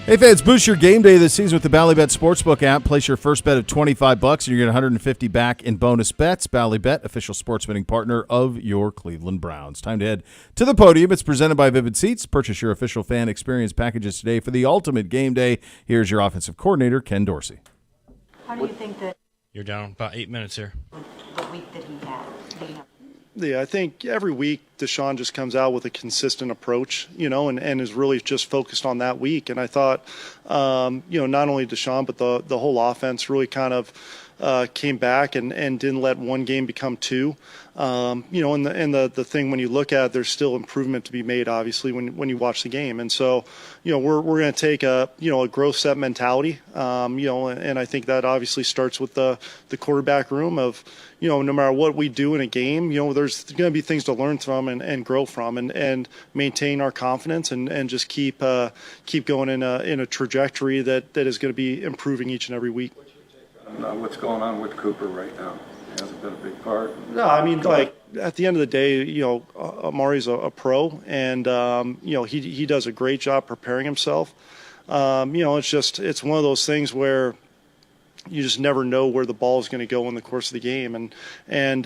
Hey fans, boost your game day this season with the Ballybet Sportsbook app. Place your first bet of $25 and you get $150 back in bonus bets. Ballybet, official sports betting partner of your Cleveland Browns. Time to head to the podium. It's presented by Vivid Seats. Purchase your official fan experience packages today for the ultimate game day. Here's your offensive coordinator, Ken Dorsey. How do you think that You're down about 8 minutes here. the week that he had? Yeah, I think every week Deshaun just comes out with a consistent approach, and is really just focused on that week. And I thought, not only Deshaun, but the whole offense really kind of came back and didn't let one game become two. And the thing when you look at it, there's still improvement to be made, obviously, when you watch the game. And so, we're going to take a growth set mentality, and I think that obviously starts with the quarterback room of, no matter what we do in a game, there's going to be things to learn from and grow from and maintain our confidence and just keep going in a trajectory that is going to be improving each and every week. What's going on with Cooper right now? He hasn't been a big part. No, I mean, like, at the end of the day, Amari's a pro, and, he does a great job preparing himself. It's one of those things where you just never know where the ball is going to go in the course of the game. And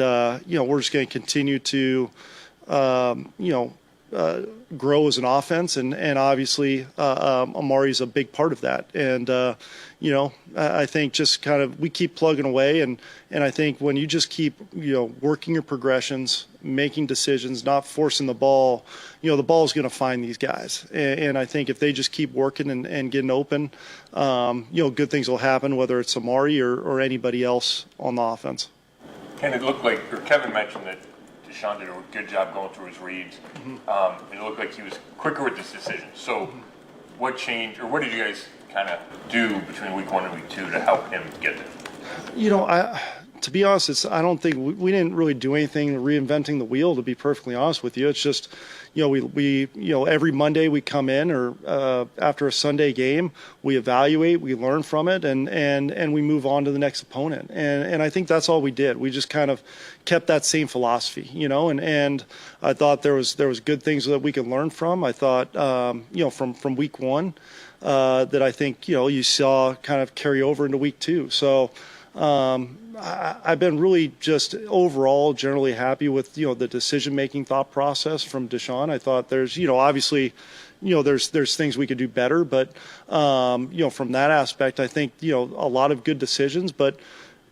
we're just going to continue to, grow as an offense. And obviously, Amari's a big part of that. And, I think just kind of we keep plugging away. And I think when you just keep, working your progressions, making decisions, not forcing the ball, the ball is going to find these guys. And I think if they just keep working and getting open, good things will happen, whether it's Amari or anybody else on the offense. Ken, it looked like, or Kevin mentioned that Deshaun did a good job going through his reads. And it looked like he was quicker with his decisions. So what changed, or what did you guys kind of do between week 1 and week 2 to help him get there? To be honest, I don't think we didn't really do anything reinventing the wheel, to be perfectly honest with you. It's just, we every Monday we come in or after a Sunday game, we evaluate, we learn from it, and we move on to the next opponent. And I think that's all we did. We just kind of kept that same philosophy, and I thought there was good things that we could learn from. I thought, from week 1, that I think, you saw kind of carry over into week 2. So, I've been really just overall generally happy with, the decision-making thought process from Deshaun. I thought there's, obviously, there's things we could do better, but, from that aspect, I think, a lot of good decisions, but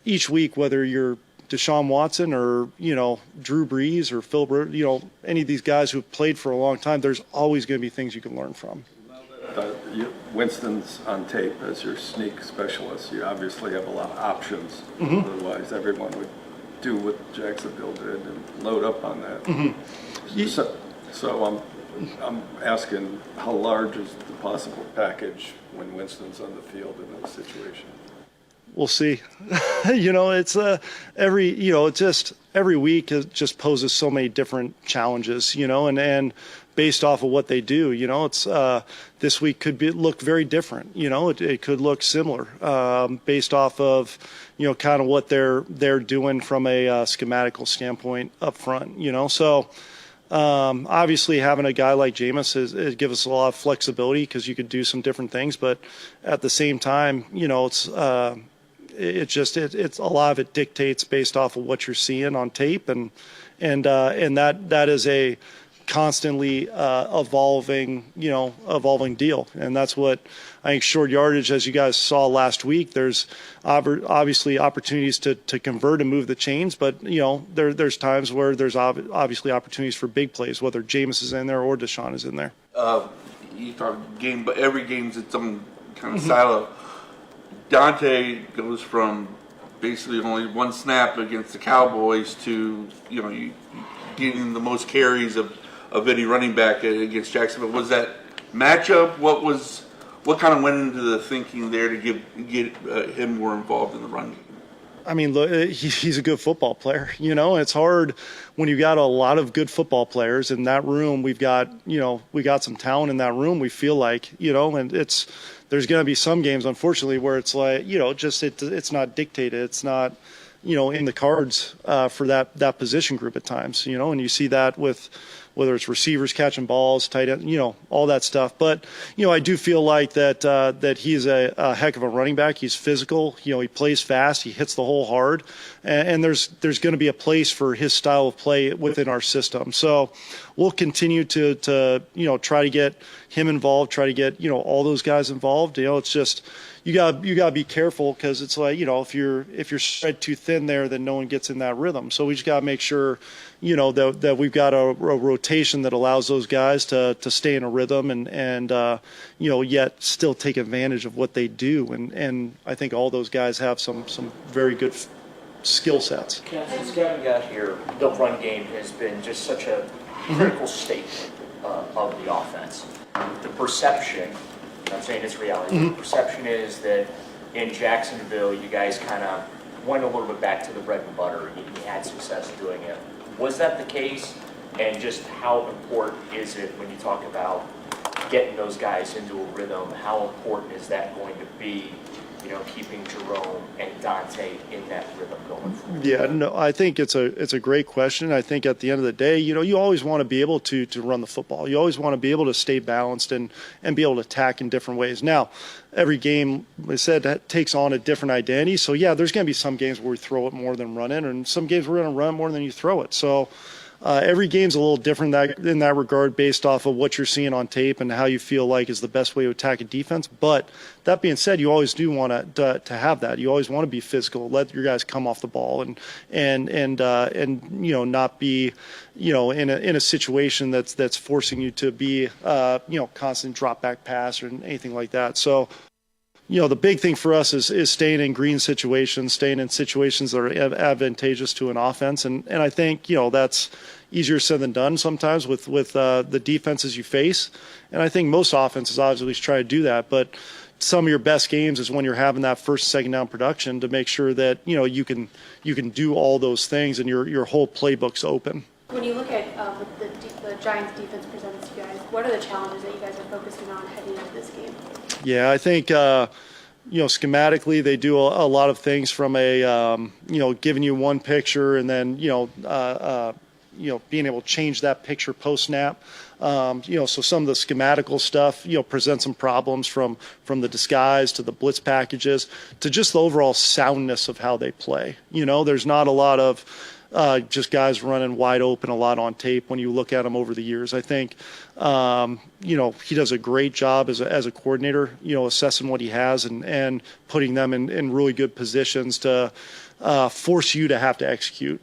each week, whether you're Deshaun Watson or, Drew Brees or Phil, any of these guys who've played for a long time, there's always going to be things you can learn from. Winston's on tape as your sneak specialist. You obviously have a lot of options. Mm-hmm. Otherwise, everyone would do what Jacksonville did and load up on that. Mm-hmm. So I'm asking, how large is the possible package when Winston's on the field in those situations? We'll see. It's every week it just poses so many different challenges, and based off of what they do, it's this week could look very different. It could look similar based off of, kind of what they're doing from a schematical standpoint up front. So obviously having a guy like Jameis it gives us a lot of flexibility because you could do some different things, but at the same time, it's a lot of it dictates based off of what you're seeing on tape, and that is a constantly evolving deal. And that's what I think short yardage, as you guys saw last week, there's obviously opportunities to convert and move the chains, but there's times where there's obviously opportunities for big plays, whether Jameis is in there or Deshaun is in there. You talk game, but every game's its own kind of silo. Dante goes from basically only one snap against the Cowboys to you getting the most carries of any running back against Jacksonville. Was that matchup? What kind of went into the thinking there to get him more involved in the run game? I mean, look, he's a good football player, and it's hard when you got a lot of good football players in that room. We got some talent in that room. We feel like, and there's going to be some games, unfortunately, where it's like, it's not dictated. It's not, in the cards for that position group at times, and you see that with whether it's receivers catching balls, tight end, all that stuff. But, I do feel like that he's a heck of a running back. He's physical. He plays fast. He hits the hole hard. And there's going to be a place for his style of play within our system. So we'll continue to try to get him involved, try to get, all those guys involved. It's just, you gotta be careful, because it's like, if you're spread too thin there, then no one gets in that rhythm. So we just gotta make sure, that we've got a rotation that allows those guys to stay in a rhythm and yet still take advantage of what they do. And I think all those guys have some very good skill sets. Yeah, since Kevin got here, the run game has been just such a critical statement of the offense. The perception, I'm saying it's reality, the perception is that in Jacksonville, you guys kind of went a little bit back to the bread and butter. You had success doing it. Was that the case? And just how important is it when you talk about getting those guys into a rhythm? How important is that going to be, keeping Jerome and Dante in that rhythm going forward? Yeah, no, I think it's a great question. I think at the end of the day, you always want to be able to run the football. You always want to be able to stay balanced and be able to attack in different ways. Now, every game, like I said, that takes on a different identity. So, yeah, there's going to be some games where we throw it more than run it, and some games we're going to run more than you throw it. So every game's a little different in that regard, based off of what you're seeing on tape and how you feel like is the best way to attack a defense. But that being said, you always do want to have that. You always want to be physical, let your guys come off the ball, and not be in a situation that's forcing you to be constant drop back pass or anything like that. So the big thing for us is staying in green situations, staying in situations that are advantageous to an offense. And I think, that's easier said than done sometimes with the defenses you face. And I think most offenses obviously try to do that. But some of your best games is when you're having that first, second down production to make sure that, you can do all those things and your whole playbook's open. When you look at the Giants defense presented to you guys, what are the challenges that you guys are focusing on heading into this game? Yeah, I think, schematically they do a lot of things from a, giving you one picture and then, being able to change that picture post-snap. So some of the schematical stuff, presents some problems from the disguise to the blitz packages to just the overall soundness of how they play. There's not a lot of just guys running wide open a lot on tape when you look at him over the years. I think, he does a great job as a coordinator, assessing what he has and putting them in really good positions to force you to have to execute.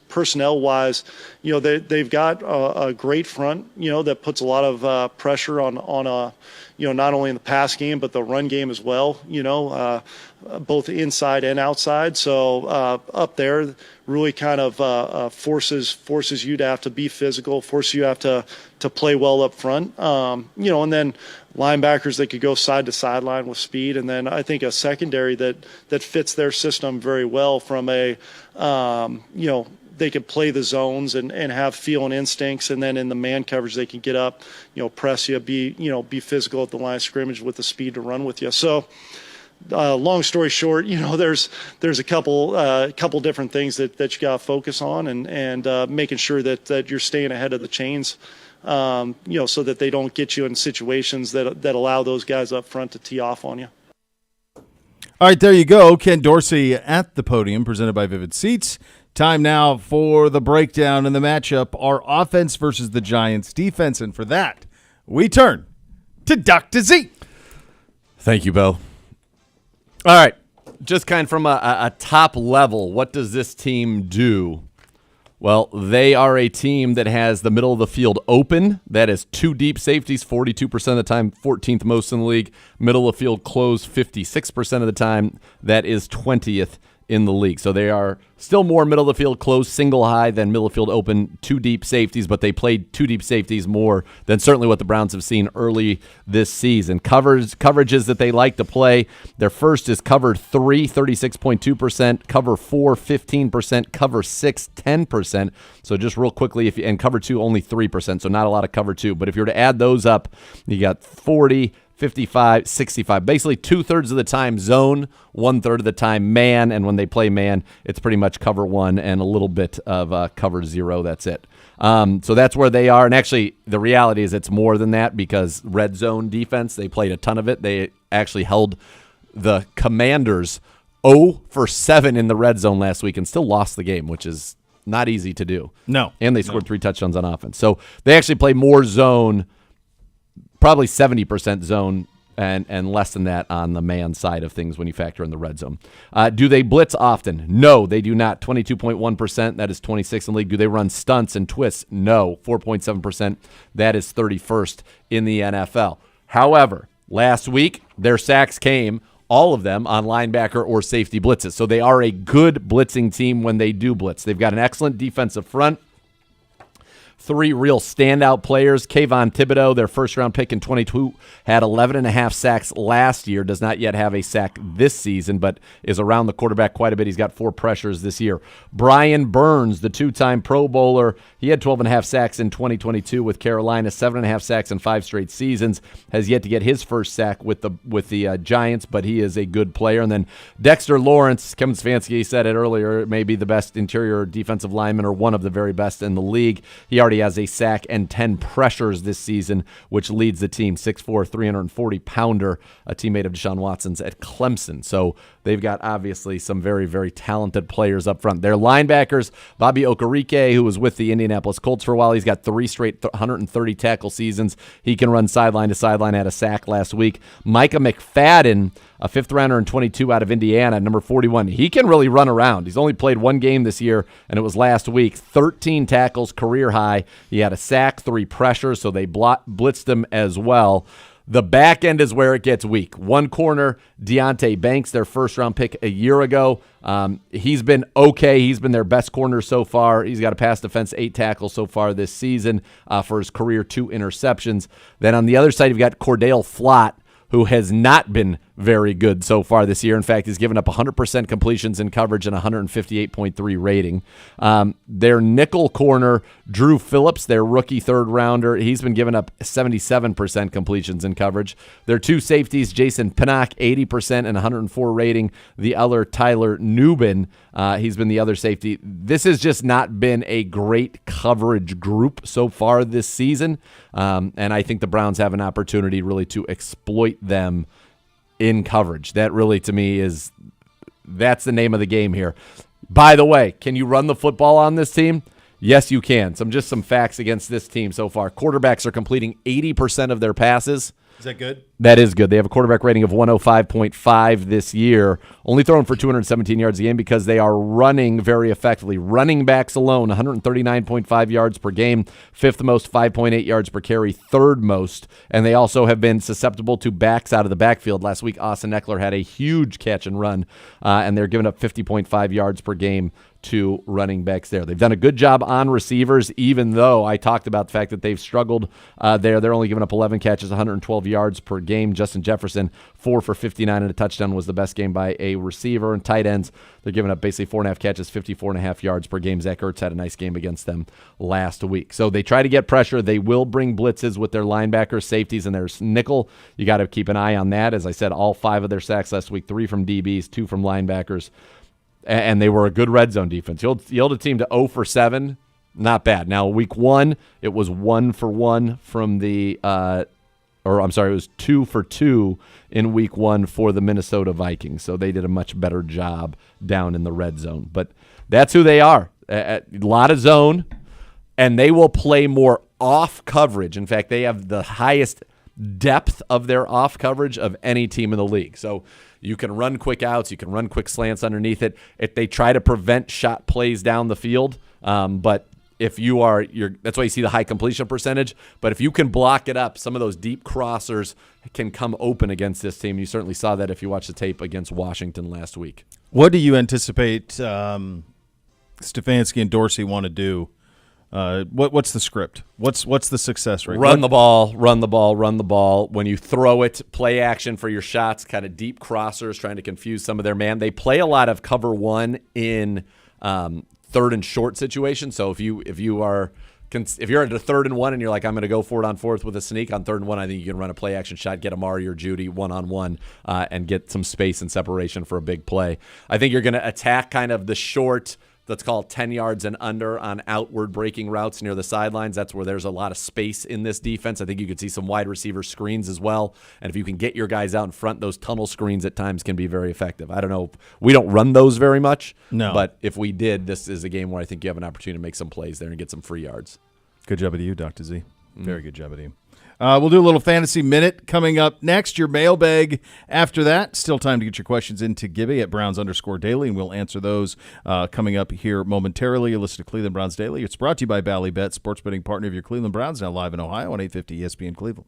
Personnel-wise, they've got a great front, that puts a lot of pressure on not only in the pass game but the run game as well, both inside and outside. So up there really kind of forces you to have to be physical, forces you to have to play well up front, and then linebackers that could go side to sideline with speed, and then I think a secondary that fits their system very well from a they can play the zones and have feel and instincts, and then in the man coverage they can get up, press you, be physical at the line of scrimmage with the speed to run with you. So long story short, there's a couple different things that you got to focus on, and making sure that you're staying ahead of the chains, so that they don't get you in situations that allow those guys up front to tee off on you. All right, there you go. Ken Dorsey at the podium, presented by Vivid Seats. Time now for the breakdown and the matchup, our offense versus the Giants defense. And for that, we turn to Dr. Z. Thank you, Bo. All right, just kind of from a top level, what does this team do? Well, they are a team that has the middle of the field open. That is 2 deep safeties, 42% of the time, 14th most in the league. Middle of the field closed 56% of the time. That is 20th in the league. So they are still more middle of the field closed single high than middle of the field open 2 deep safeties, but they played 2 deep safeties more than certainly what the Browns have seen early this season. Coverages that they like to play, their first is cover 3, 36.2%, cover 4, 15%, cover 6, 10%. So just real quickly, and cover 2 only 3%, so not a lot of cover 2. But if you were to add those up, you got 40, 55, 65. Basically 2/3 of the time zone, 1/3 of the time man, and when they play man, it's pretty much cover 1 and a little bit of cover 0. That's it. So that's where they are. And actually, the reality is it's more than that because red zone defense, they played a ton of it. They actually held the Commanders 0 for 7 in the red zone last week and still lost the game, which is not easy to do. No. And they scored 3 touchdowns on offense. So they actually play more zone, probably 70% zone, and less than that on the man side of things when you factor in the red zone. Do they blitz often? No, they do not. 22.1%. That is 26th in the league. Do they run stunts and twists? No. 4.7%. That is 31st in the NFL. However, last week, their sacks came, all of them, on linebacker or safety blitzes. So they are a good blitzing team when they do blitz. They've got an excellent defensive front. 3 real standout players. Kayvon Thibodeau, their first-round pick in 22, had 11.5 sacks last year. Does not yet have a sack this season, but is around the quarterback quite a bit. He's got 4 pressures this year. Brian Burns, the 2-time Pro Bowler, he had 12.5 sacks in 2022 with Carolina, 7.5 sacks in 5 straight seasons. Has yet to get his first sack with the Giants, but he is a good player. And then Dexter Lawrence, Kevin Stefanski said it earlier, maybe the best interior defensive lineman or one of the very best in the league. He already has a sack and 10 pressures this season, which leads the team. 6'4", 340-pounder, a teammate of Deshaun Watson's at Clemson. So they've got obviously some very, very talented players up front. Their linebackers, Bobby Okereke, who was with the Indianapolis Colts for a while. He's got 3 straight 130 tackle seasons. He can run sideline to sideline, had a sack last week. Micah McFadden, a 5th rounder in 22 out of Indiana, number 41. He can really run around. He's only played 1 game this year, and it was last week. 13 tackles, career high. He had a sack, 3 pressures, so they blitzed him as well. The back end is where it gets weak. 1 corner, Deonte Banks, their first-round pick a year ago. He's been okay. He's been their best corner so far. He's got a pass defense, 8 tackles so far this season for his career, 2 interceptions. Then on the other side, you've got Cordell Flott, who has not been very good so far this year. In fact, he's given up 100% completions in coverage and 158.3 rating. Their nickel corner, Drew Phillips, their rookie 3rd rounder, he's been giving up 77% completions in coverage. Their 2 safeties, Jason Pinnock, 80% and 104 rating. The other, Tyler Nubin, he's been the other safety. This has just not been a great coverage group so far this season, and I think the Browns have an opportunity really to exploit them in coverage. That really, to me, that's the name of the game here. By the way, can you run the football on this team? Yes, you can. Some facts against this team so far. Quarterbacks are completing 80% of their passes. Is that good? That is good. They have a quarterback rating of 105.5 this year, only throwing for 217 yards a game because they are running very effectively. Running backs alone, 139.5 yards per game, 5th most, 5.8 yards per carry, 3rd most. And they also have been susceptible to backs out of the backfield. Last week, Austin Eckler had a huge catch and run, and they're giving up 50.5 yards per game to running backs there. They've done a good job on receivers, even though I talked about the fact that they've struggled there. They're only giving up 11 catches, 112 yards per game. Justin Jefferson, 4 for 59 and a touchdown, was the best game by a receiver. And tight ends, they're giving up basically 4.5 catches, 54.5 yards per game. Zach Ertz had a nice game against them last week. So they try to get pressure. They will bring blitzes with their linebackers, safeties, and their nickel. You got to keep an eye on that. As I said, all 5 of their sacks last week, 3 from DBs, 2 from linebackers. And they were a good red zone defense. You held a team to 0 for 7. Not bad. Now, week 1, it was 1 for 1 from the it was 2 for 2 in week 1 for the Minnesota Vikings. So they did a much better job down in the red zone. But that's who they are. A lot of zone, and they will play more off coverage. In fact, they have the highest depth of their off coverage of any team in the league. So you can run quick outs, you can run quick slants underneath it. If they try to prevent shot plays down the field, but if that's why you see the high completion percentage. But if you can block it up, some of those deep crossers can come open against this team. You certainly saw that if you watched the tape against Washington last week. What do you anticipate Stefanski and Dorsey want to do? What's the script? What's the success rate? Run the ball. When you throw it, play action for your shots, kind of deep crossers, trying to confuse some of their man. They play a lot of cover 1 in 3rd and short situations. So if you're at a 3rd and 1 and you're like, I'm going to go for it on 4th with a sneak on 3rd and 1, I think you can run a play action shot, get Amari or Judy 1-on-1, and get some space and separation for a big play. I think you're going to attack kind of the short let's call it 10 yards and under on outward breaking routes near the sidelines. That's where there's a lot of space in this defense. I think you could see some wide receiver screens as well. And if you can get your guys out in front, those tunnel screens at times can be very effective. I don't know. We don't run those very much. No. But if we did, this is a game where I think you have an opportunity to make some plays there and get some free yards. Good job of you, Dr. Z. Very good job of you. We'll do a little fantasy minute coming up next. Your mailbag after that. Still time to get your questions into Gibby at Browns_Daily, and we'll answer those coming up here momentarily. You listen to Cleveland Browns Daily. It's brought to you by Ballybet, sports betting partner of your Cleveland Browns, now live in Ohio on 850 ESPN Cleveland.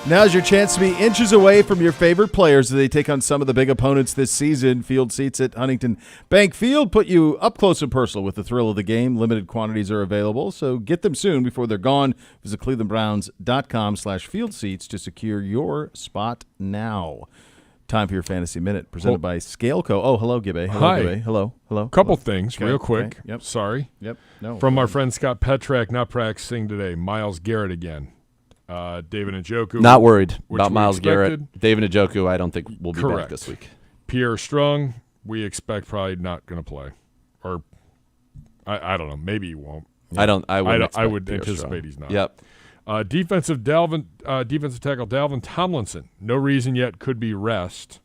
Now's your chance to be inches away from your favorite players as they take on some of the big opponents this season. Field seats at Huntington Bank Field put you up close and personal with the thrill of the game. Limited quantities are available, so get them soon before they're gone. Visit clevelandbrowns.com/field seats to secure your spot now. Time for your Fantasy Minute, presented by Scaleco. Oh, hello, Gibby. Hello, Hi. Gibby. Hello. Couple things, Okay, real quick. okay, yep. Sorry. Yep. No. From our friend Scott Petrak, not practicing today. Myles Garrett again. David Njoku. Not worried which about we Myles Garrett. expected. David Njoku, I don't think will be back Correct. this week. Pierre Strong, we expect probably not going to play. Or, I don't know. Maybe he won't. I would anticipate Strong. he's not. Yep. Defensive tackle Dalvin Tomlinson. No reason yet, could be rest.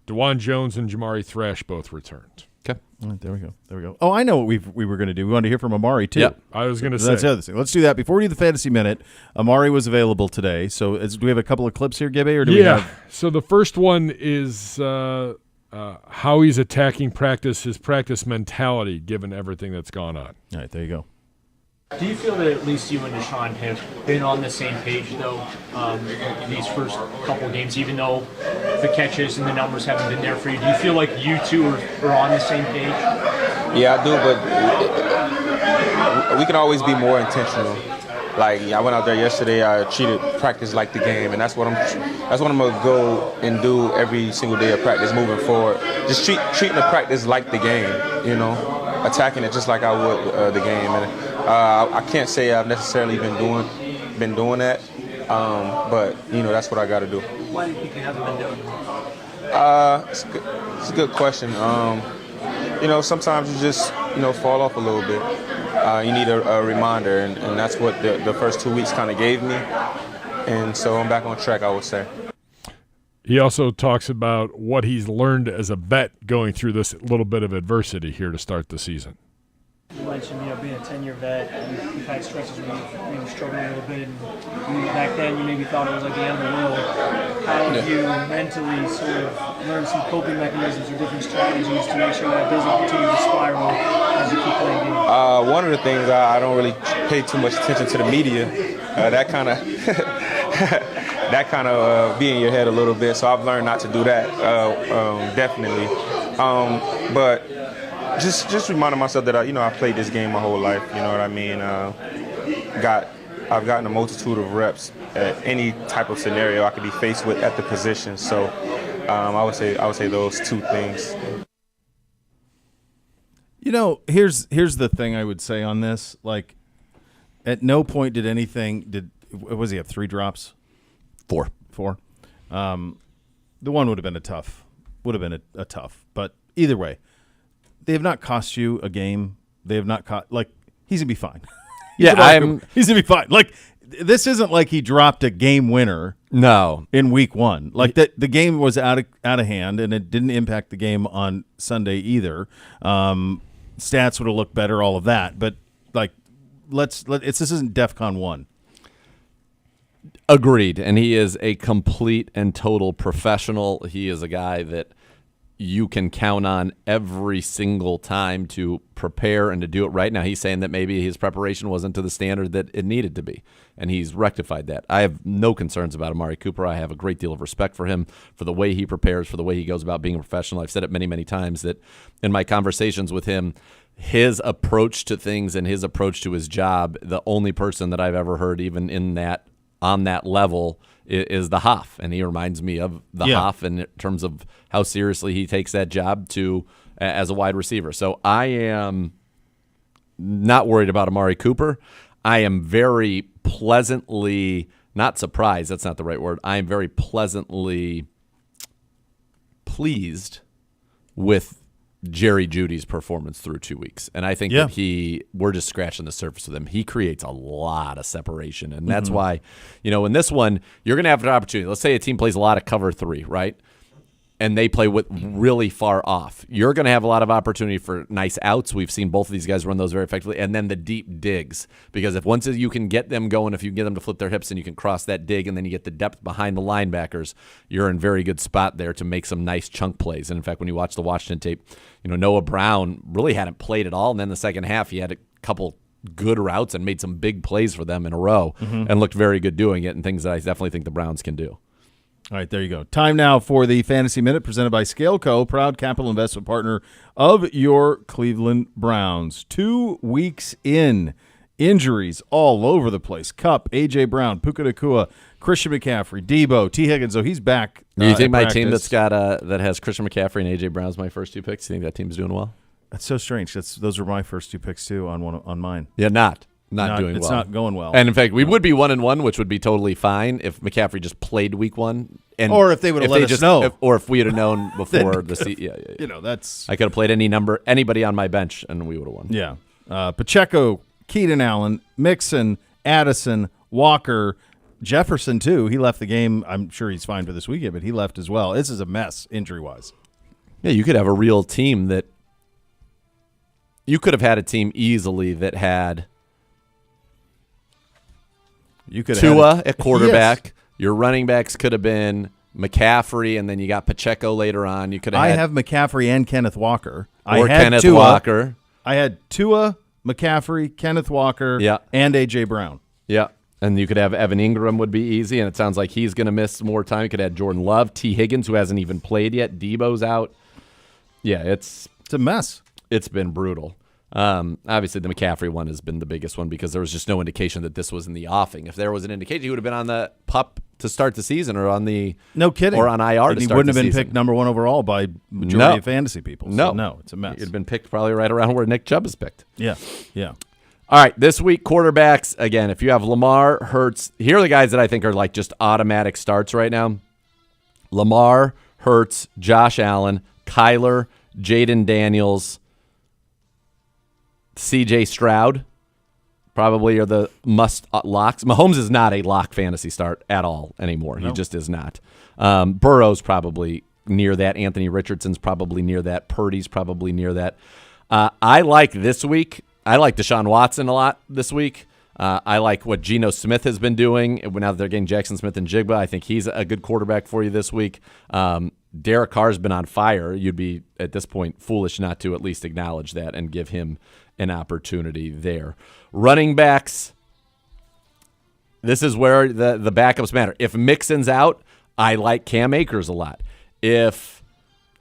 DeJuan Jones and Jamari Thrash both returned. Okay. All right, there we go. Oh, I know what we were going to do. We wanted to hear from Amari, too. Yep. I was going to say. That's the other thing. Let's do that. Before we do the Fantasy Minute, Amari was available today. So do we have a couple of clips here, Gibby? Or do we have... So the first one is how he's attacking practice, his practice mentality, given everything that's gone on. All right, there you go. Do you feel that at least you and Deshaun have been on the same page, though, in these first couple of games, even though the catches and the numbers haven't been there for you? Do you feel like you two are on the same page? Yeah, I do, but we can always be more intentional. Like, I went out there yesterday, I treated practice like the game, and that's what I'm going to go and do every single day of practice moving forward. Just treating the practice like the game, attacking it just like I would the game. And I can't say I've necessarily been doing that, but that's what I got to do. Why do you think you haven't been doing that? It's a good question. Sometimes you just fall off a little bit. You need a reminder, and that's what the first 2 weeks kind of gave me. And so I'm back on track, I would say. He also talks about what he's learned as a vet going through this little bit of adversity here to start the season. You mentioned, being a 10-year vet, you've had stretches where you've struggled a little bit, and back then you maybe thought it was like the end of the world. How have you mentally sort of learned some coping mechanisms or different strategies to make sure that doesn't continue to spiral as you keep playing games? One of the things I don't really pay too much attention to the media. That kind of be in your head a little bit. So I've learned not to do that, definitely. But just reminding myself that I've played this game my whole life. You know what I mean? I've gotten a multitude of reps at any type of scenario I could be faced with at the position. So I would say those two things. Here's the thing I would say on this. Like, at no point was he have 3 drops? 4. The one would have been a tough. But either way, they have not cost you a game. They have not he's gonna be fine. He's gonna be fine. Like, this isn't like he dropped a game winner. No, in week 1, like that the game was out of hand, and it didn't impact the game on Sunday either. Stats would have looked better, all of that, but this isn't DEFCON 1. Agreed, and he is a complete and total professional. He is a guy that you can count on every single time to prepare and to do it right. Now, he's saying that maybe his preparation wasn't to the standard that it needed to be, and he's rectified that. I have no concerns about Amari Cooper. I have a great deal of respect for him, for the way he prepares, for the way he goes about being a professional. I've said it many, many times that in my conversations with him, his approach to things and his approach to his job, the only person that I've ever heard even on that level is the Hoff, and he reminds me of the Hoff in terms of how seriously he takes that job as a wide receiver. So I am not worried about Amari Cooper. I am very pleasantly, not surprised, that's not the right word, I am very pleasantly pleased with Jerry Jeudy's performance through 2 weeks. And I think that we're just scratching the surface with him. He creates a lot of separation. And that's why, in this one, you're going to have an opportunity. Let's say a team plays a lot of cover 3, right? And they play with really far off. You're going to have a lot of opportunity for nice outs. We've seen both of these guys run those very effectively. And then the deep digs. Because if once you can get them going, if you can get them to flip their hips and you can cross that dig and then you get the depth behind the linebackers, you're in very good spot there to make some nice chunk plays. And in fact, when you watch the Washington tape, Noah Brown really hadn't played at all. And then the second half, he had a couple good routes and made some big plays for them in a row and looked very good doing it, and things that I definitely think the Browns can do. All right, there you go. Time now for the Fantasy Minute presented by ScaleCo, proud capital investment partner of your Cleveland Browns. 2 weeks in, injuries all over the place. Kupp, A.J. Brown, Puka Nacua, Christian McCaffrey, Debo, T. Higgins. So he's back. Do you think my team that has Christian McCaffrey and A.J. Brown as my first 2 picks, do you think that team's doing well? That's so strange. Those were my first 2 picks too on mine. Yeah, not doing well. It's not going well. And in fact, we would be 1-1, which would be totally fine if McCaffrey just played week 1. Or if they would have let us know. Or if we had known before the season. Yeah. That's. I could have played anybody on my bench, and we would have won. Yeah. Pacheco, Keenan Allen, Mixon, Addison, Walker, Jefferson too. He left the game. I'm sure he's fine for this weekend, but he left as well. This is a mess injury-wise. Yeah, you could have a real team that you could have had a team easily that had Tua at quarterback. Yes. Your running backs could have been McCaffrey, and then you got Pacheco later on. You could have. I have McCaffrey and Kenneth Walker. Or I had Kenneth Tua. Walker. I had Tua, McCaffrey, Kenneth Walker, and A.J. Brown. Yeah. And you could have Evan Ingram would be easy, and it sounds like he's going to miss more time. You could have Jordan Love, T. Higgins, who hasn't even played yet. Debo's out. Yeah, it's a mess. It's been brutal. Obviously, the McCaffrey one has been the biggest one because there was just no indication that this was in the offing. If there was an indication, he would have been on the PUP to start the season, or on the no kidding, or on IR to start the season. He wouldn't have been picked number one overall by majority of fantasy people. So no, it's a mess. He'd been picked probably right around where Nick Chubb is picked. Yeah. All right, this week, quarterbacks, again, if you have Lamar, Hurts, here are the guys that I think are like just automatic starts right now. Lamar, Hurts, Josh Allen, Kyler, Jaden Daniels, C.J. Stroud probably are the must locks. Mahomes is not a lock fantasy start at all anymore. He just is not. Burrow's probably near that. Anthony Richardson's probably near that. Purdy's probably near that. I like this week. I like Deshaun Watson a lot this week. I like what Geno Smith has been doing. Now that they're getting Jackson Smith and Jigba, I think he's a good quarterback for you this week. Derek Carr's been on fire. You'd be, at this point, foolish not to at least acknowledge that and give him an opportunity there. Running backs, this is where the backups matter. If Mixon's out, I like Cam Akers a lot. If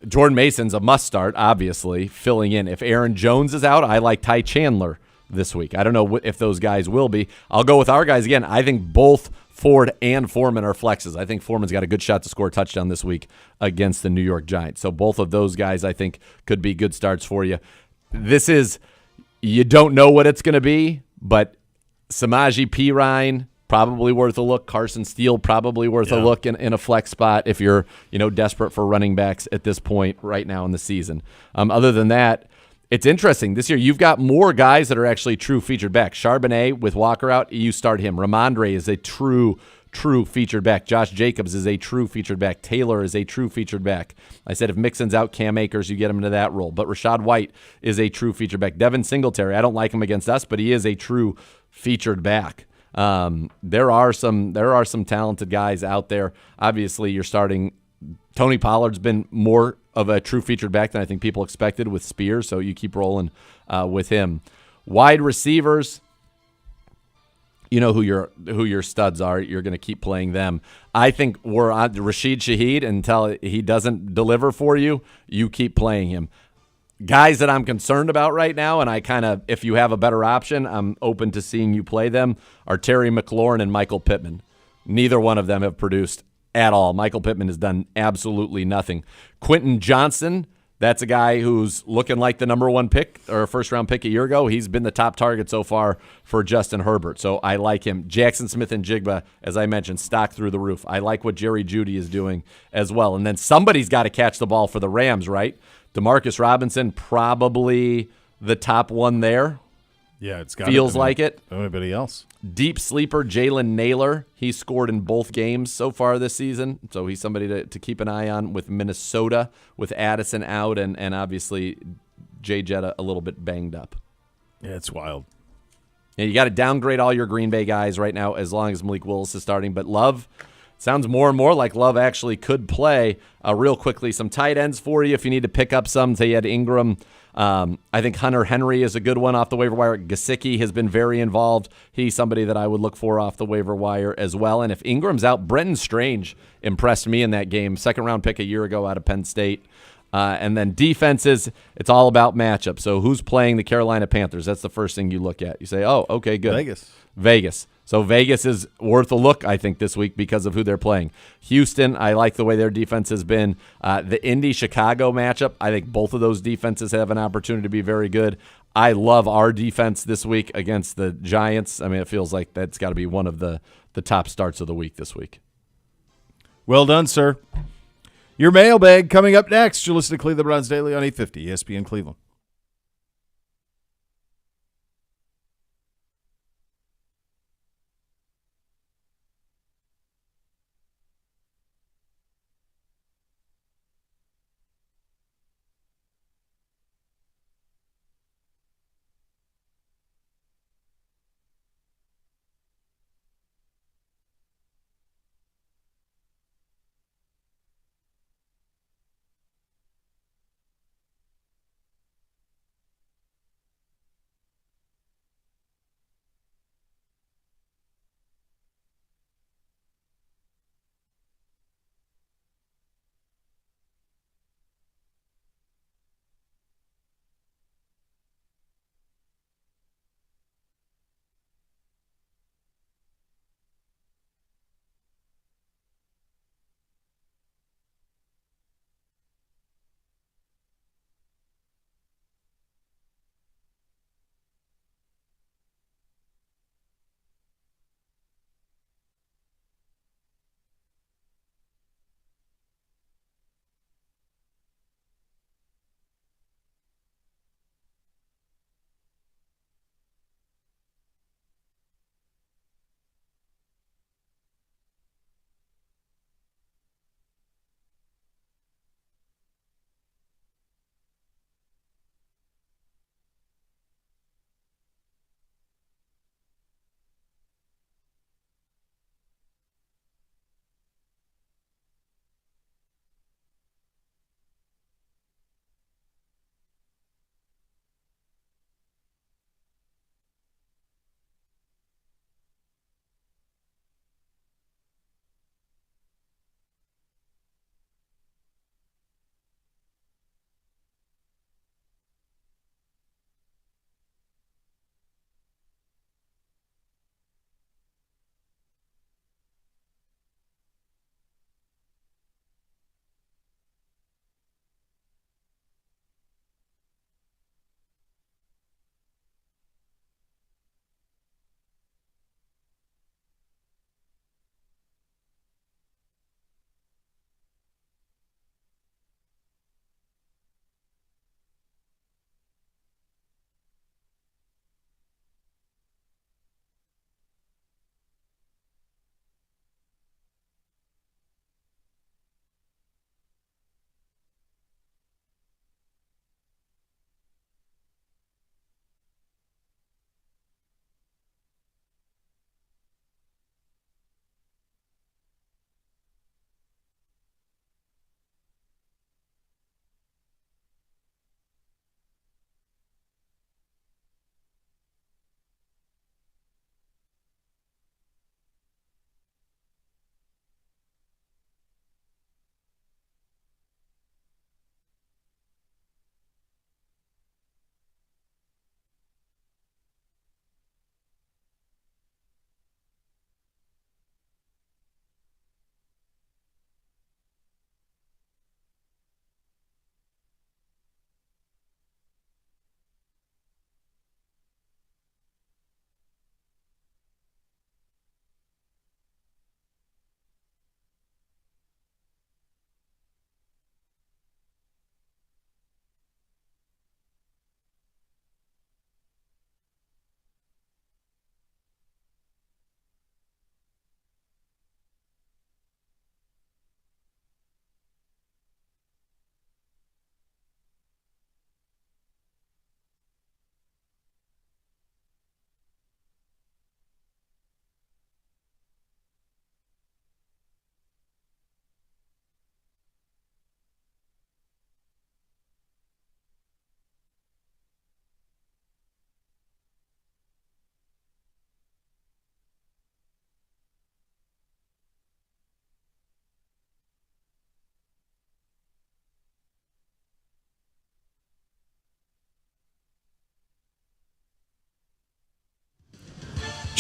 Jordan Mason's a must start, obviously, filling in. If Aaron Jones is out, I like Ty Chandler this week. I don't know if those guys will be. I'll go with our guys again. I think both Ford and Foreman are flexes. I think Foreman's got a good shot to score a touchdown this week against the New York Giants. So both of those guys, I think, could be good starts for you. This is, you don't know what it's going to be, but Samaje Perine, probably worth a look. Carson Steele, probably worth a look in a flex spot if you're desperate for running backs at this point right now in the season. Other than that, it's interesting. This year, you've got more guys that are actually true featured backs. Charbonnet, with Walker out, you start him. Ramondre is a true featured back. Josh Jacobs is a true featured back. Taylor is a true featured back. I said if Mixon's out, Cam Akers, you get him into that role. But Rachaad White is a true featured back. Devin Singletary, I don't like him against us, but he is a true featured back. There are some talented guys out there. Obviously, you're starting. Tony Pollard's been more of a true featured back than I think people expected with Spears, so you keep rolling with him. Wide receivers, you know who your studs are. You're going to keep playing them. I think we're on Rashid Shaheed until he doesn't deliver for you. You keep playing him. Guys that I'm concerned about right now, and I kind of, if you have a better option, I'm open to seeing you play them, are Terry McLaurin and Michael Pittman. Neither one of them have produced at all. Michael Pittman has done absolutely nothing. Quentin Johnson, that's a guy who's looking like the number one pick or first-round pick a year ago. He's been the top target so far for Justin Herbert, so I like him. Jackson Smith and Jigba, as I mentioned, stock through the roof. I like what Jerry Jeudy is doing as well. And then somebody's got to catch the ball for the Rams, right? Demarcus Robinson, probably the top one there. Yeah, it's got feels like it. Anybody else? Deep sleeper Jalen Naylor. He scored in both games so far this season, so he's somebody to keep an eye on with Minnesota, with Addison out, and obviously Jay Jetta a little bit banged up. Yeah, it's wild. Yeah, you got to downgrade all your Green Bay guys right now as long as Malik Willis is starting, but Love sounds more and more like Love actually could play. Real quickly, some tight ends for you if you need to pick up some. Say you had Ingram. I think Hunter Henry is a good one off the waiver wire. Gesicki has been very involved. He's somebody that I would look for off the waiver wire as well. And if Ingram's out, Brenton Strange impressed me in that game. Second-round pick a year ago out of Penn State. And then defenses, it's all about matchup. So who's playing the Carolina Panthers? That's the first thing you look at. You say, oh, okay, good. Vegas. So Vegas is worth a look, I think, this week because of who they're playing. Houston, I like the way their defense has been. The Indy-Chicago matchup, I think both of those defenses have an opportunity to be very good. I love our defense this week against the Giants. I mean, it feels like that's got to be one of the top starts of the week this week. Well done, sir. Your mailbag coming up next. You'll listen to Cleveland Browns Daily on 850 ESPN Cleveland.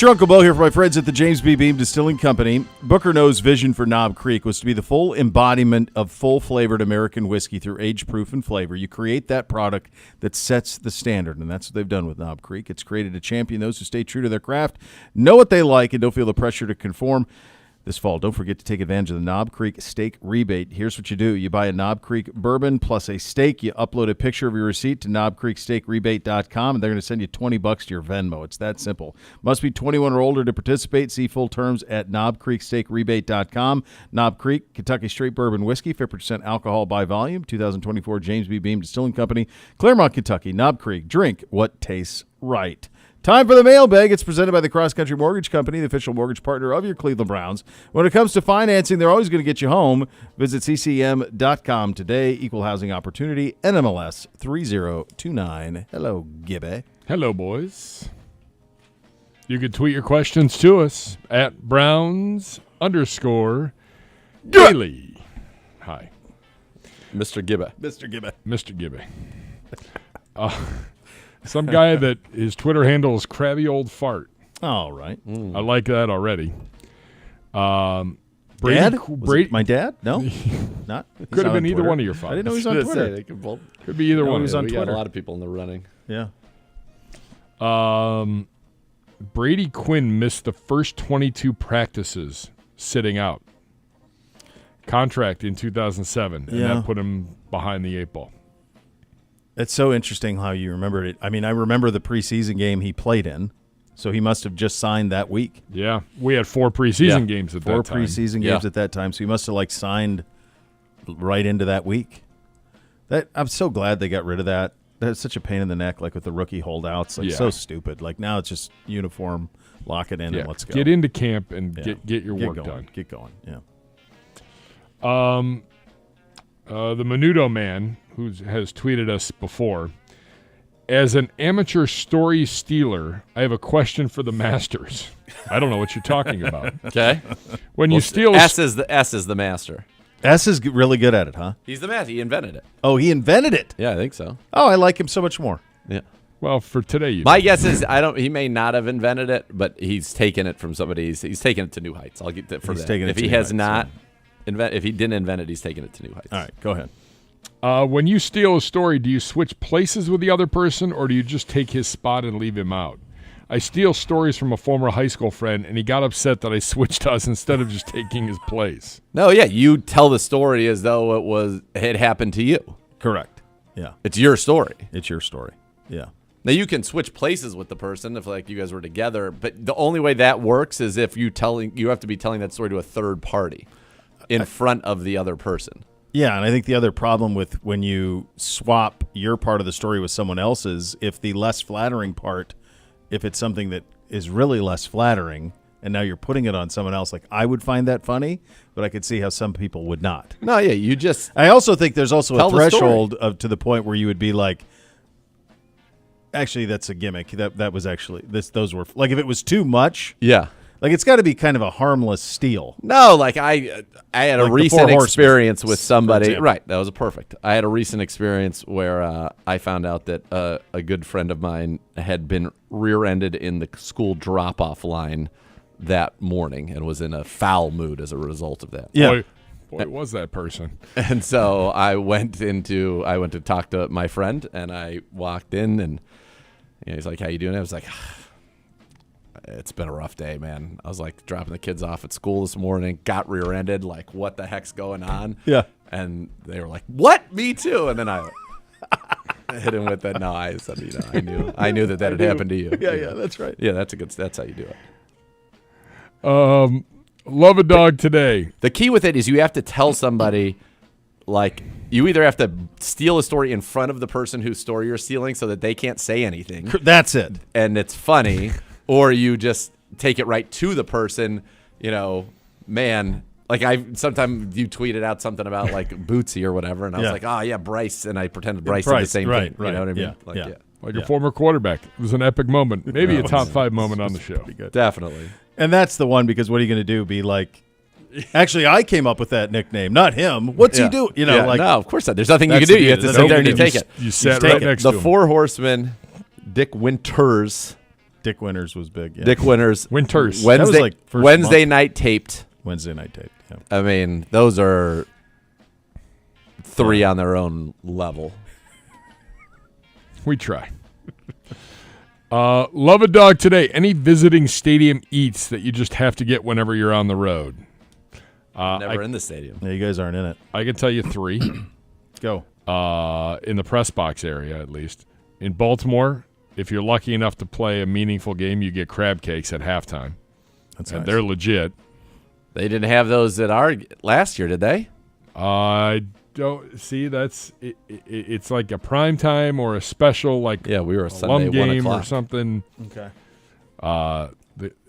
It's your Uncle Bo here for my friends at the James B. Beam Distilling Company. Booker No's vision for Knob Creek was to be the full embodiment of full-flavored American whiskey through age proof and flavor. You create that product that sets the standard, and that's what they've done with Knob Creek. It's created to champion those who stay true to their craft, know what they like, and don't feel the pressure to conform. This fall, don't forget to take advantage of the Knob Creek steak rebate. Here's what you do. You buy a Knob Creek bourbon plus a steak. You upload a picture of your receipt to knobcreeksteakrebate.com, and they're going to send you $20 to your Venmo. It's that simple. Must be 21 or older to participate. See full terms at knobcreeksteakrebate.com. Knob Creek, Kentucky Straight Bourbon Whiskey, 50% alcohol by volume. 2024 James B. Beam Distilling Company, Claremont, Kentucky. Knob Creek, drink what tastes right. Time for the mailbag. It's presented by the Cross Country Mortgage Company, the official mortgage partner of your Cleveland Browns. When it comes to financing, they're always going to get you home. Visit ccm.com today. Equal housing opportunity, NMLS 3029. Hello, Gibby. Hello, boys. You can tweet your questions to us at Browns_Daily. Hi. Mr. Gibby. Mr. Gibby. Mr. Gibby. Some guy that his Twitter handle is Crabby Old Fart. All right. I like that already. Dad? My dad? No? Not? Could have been either one of your fathers. I didn't know he was on Twitter. Could be either one. He was on we Twitter. got a lot of people in the running. Yeah. Brady Quinn missed the first 22 practices sitting out. Contract in 2007, and that put him behind the 8 ball. It's so interesting how you remember it. I mean, I remember the preseason game he played in, so he must have just signed that week. Yeah, we had 4 preseason games at that time. 4 preseason games at that time, so he must have signed right into that week. I'm so glad they got rid of that. That's such a pain in the neck, with the rookie holdouts. So stupid. Now it's just uniform, lock it in, and let's go. Get into camp and get your work done. Get going. Yeah. The Menudo man, who has tweeted us before, as an amateur story stealer, I have a question for the masters. I don't know what you're talking about. Okay. When you steal S is the master. S is really good at it, huh? He's the master. He invented it. Oh, he invented it? Yeah, I think so. Oh, I like him so much more. Yeah. Well, for today, my guess is he may not have invented it, but he's taken it from somebody. He's taken it to new heights. I'll get that for that. If he has not. If he didn't invent it, he's taking it to new heights. All right, go ahead. When you steal a story, do you switch places with the other person, or do you just take his spot and leave him out? I steal stories from a former high school friend, and he got upset that I switched us instead of just taking his place. No, yeah, you tell the story as though it had happened to you. Correct. Yeah. It's your story. It's your story. Yeah. Now, you can switch places with the person if you guys were together, but the only way that works is if you have to be telling that story to a third party in front of the other person. Yeah, and I think the other problem with when you swap your part of the story with someone else's, if the less flattering part, if it's something that is really less flattering, and now you're putting it on someone else, I would find that funny, but I could see how some people would not. No, yeah, you just... I also think there's also a threshold to the point where you would be like, actually, that's a gimmick. That was actually... Those were... if it was too much... Yeah. It's got to be kind of a harmless steal. No, I had a recent experience with somebody. Right, that was perfect. I had a recent experience where I found out that a good friend of mine had been rear-ended in the school drop-off line that morning and was in a foul mood as a result of that. Yeah. Boy, was that person. And so I went to talk to my friend, and I walked in, and he's like, "How you doing?" I was like, it's been a rough day, man. I was dropping the kids off at school this morning, got rear-ended, what the heck's going on? Yeah. And they were like, what? Me too. And then I hit him with that. No, I said, I knew that had happened to you. Yeah, that's right. Yeah, that's how you do it. Love a dog today. The key with it is you have to tell somebody, you either have to steal a story in front of the person whose story you're stealing so that they can't say anything. That's it. And it's funny. Or you just take it right to the person, man. Sometimes you tweeted out something about Bootsy or whatever, and I was like, oh yeah, Bryce, and I pretended Bryce did the same thing. Right. You know what I mean? Yeah. Like a former quarterback. It was an epic moment. Maybe a top 5 moment on the show. Definitely. And that's the one, because what are you going to do? Be like, actually, I came up with that nickname, not him. What's he do? No, of course not. There's nothing you can do. You have to sit there and you take it. You sat right next to him. The 4 horsemen, Dick Winters, Dick Winters was big. Yeah. Dick Winters. Winters. That was like first Wednesday month. night taped. Wednesday night taped. Yeah. I mean, those are three on their own level. We try. Love a dog today. Any visiting stadium eats that you just have to get whenever you're on the road? Never in the stadium. Yeah, you guys aren't in it. I can tell you 3. Go. In the press box area, at least. In Baltimore, if you're lucky enough to play a meaningful game, you get crab cakes at halftime. That's and nice. they're legit. They didn't have those at our last year, did they? I don't see. That's it's like a prime time or a special, like we were a alum Sunday 1 game or o'clock. something. Okay.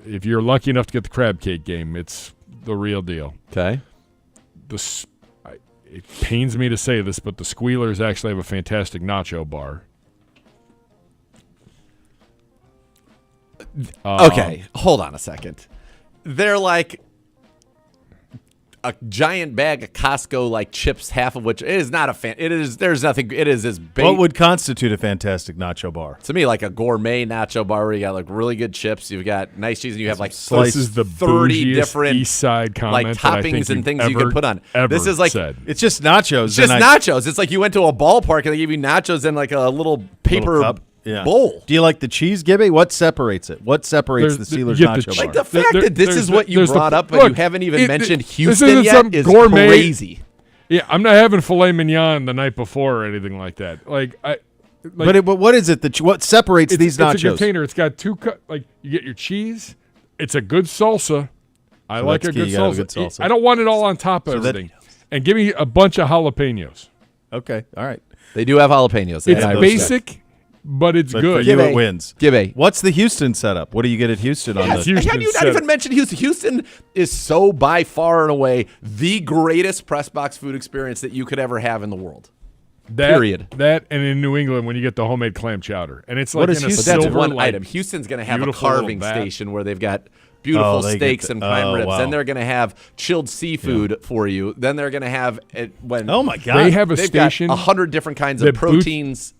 If you're lucky enough to get the crab cake game, it's the real deal. Okay. It pains me to say this, but the Squealers actually have a fantastic nacho bar. Okay, hold on a second. They're like a giant bag of Costco like chips, half of which is not a fan. It is. There's nothing. It is as big. What would constitute a fantastic nacho bar? To me, like a gourmet nacho bar where you got like really good chips, you've got nice cheese, and you have like This is the 30 bougiest different East Side comment like that I think toppings and you've things you can put on. ever This is like said. It's just nachos. It's just nachos. It's like you went to a ballpark and they give you nachos in like a little paper Little cup. Yeah. bowl. Do you like the cheese, Gibby? What separates it? What separates the Steelers you get the nacho cheese. bar? The fact that this is what you there's brought up, but look, you haven't even mentioned this Houston isn't yet some is gourmet, crazy. Yeah, I'm not having filet mignon the night before or anything like that. But what is it what separates these nachos? It's a container. It's got two like you get your cheese. It's a good salsa. I So like that's a key. good You gotta have salsa. a good salsa. I don't want it all on top of So that- everything. And give me a bunch of jalapenos. Okay, all right. They do have jalapenos. It's I basic, but it's But good. for you, it wins. Gibby. What's the Houston setup? What do you get at Houston on Yes, the how do you not even mention Houston? Houston is so by far and away the greatest press box food experience that you could ever have in the world. Period. That and in New England when you get the homemade clam chowder, and it's like in a But silver. that's one like, item. Houston's going to have a beautiful little carving vat. station where they've got beautiful they get steaks the- and prime ribs. wow. Then they're going to have chilled seafood for you. Then they're going to have it when Oh my God. They have a they've station got 100 different kinds of that boots- proteins.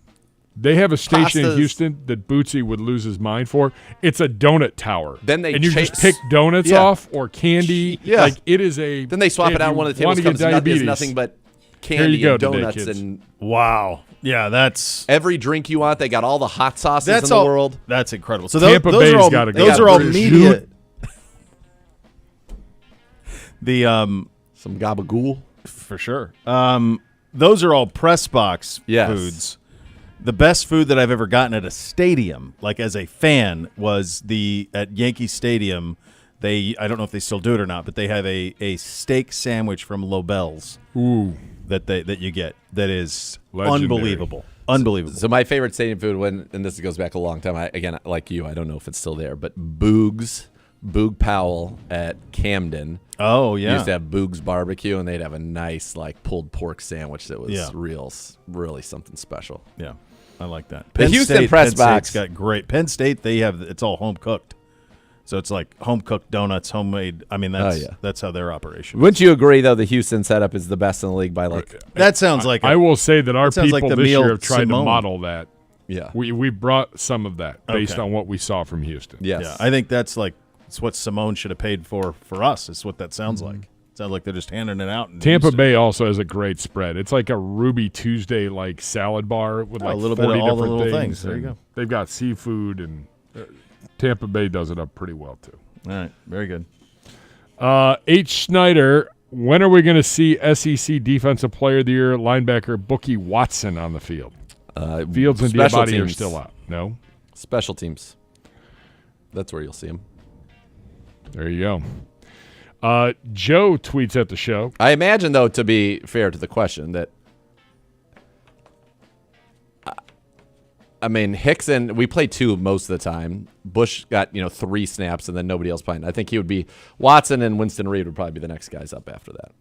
They have a station pastas. in Houston that Bootsy would lose his mind for. It's a donut tower. Then they and you chase- just pick donuts Yeah. off or candy. Yeah. Like it is a. Then they swap if it out. you One of the wanna tables get comes is diabetes, nothing but here candy you go and today, donuts kids. and Wow. Yeah, that's every drink you want. They got all the hot sauces in the all, world. That's incredible. So Tampa those Bay's are all gotta go. those They are got all British media. food. The some gabagool for sure. Those are all press box Yes. foods. The best food that I've ever gotten at a stadium, like as a fan, was at Yankee Stadium. I don't know if they still do it or not, but they have a steak sandwich from Lobel's. Ooh. That you get that is Legendary. unbelievable. Unbelievable. So my favorite stadium food, and this goes back a long time. Again, like you, I don't know if it's still there, but Boog Powell at Camden. Oh yeah, used to have Boog's barbecue, and they'd have a nice like pulled pork sandwich that was really something special. Yeah, I like that. The Houston press box State's got great. Penn State, it's all home cooked, so it's like home cooked donuts, homemade. I mean, that's how their operation. Wouldn't you agree though? The Houston setup is the best in the league by like. That sounds like. I will say that our sounds people like the this meal year have tried Simone. to model that. Yeah, we brought some of that based Okay. on what we saw from Houston. Yes. Yeah, I think that's like it's what Simone should have paid for us. Is what that sounds like. It sounds like they're just handing it out. In Tampa Houston. Bay also has a great spread. It's like a Ruby Tuesday like salad bar with like a little bit 40 of all the different little things. things. There you and go. They've got seafood, and Tampa Bay does it up pretty well too. All right, very good. H. Snyder, when are we going to see SEC Defensive Player of the Year linebacker Bookie Watson on the field? Fields and special Diabate are teams. still out. No? Special teams. That's where you'll see him. There you go. Joe tweets at the show. I imagine, though, to be fair to the question, that I mean Hickson. We play two most of the time. Bush got 3 snaps, and then nobody else playing. I think he would be Watson and Winston Reed would probably be the next guys up after that.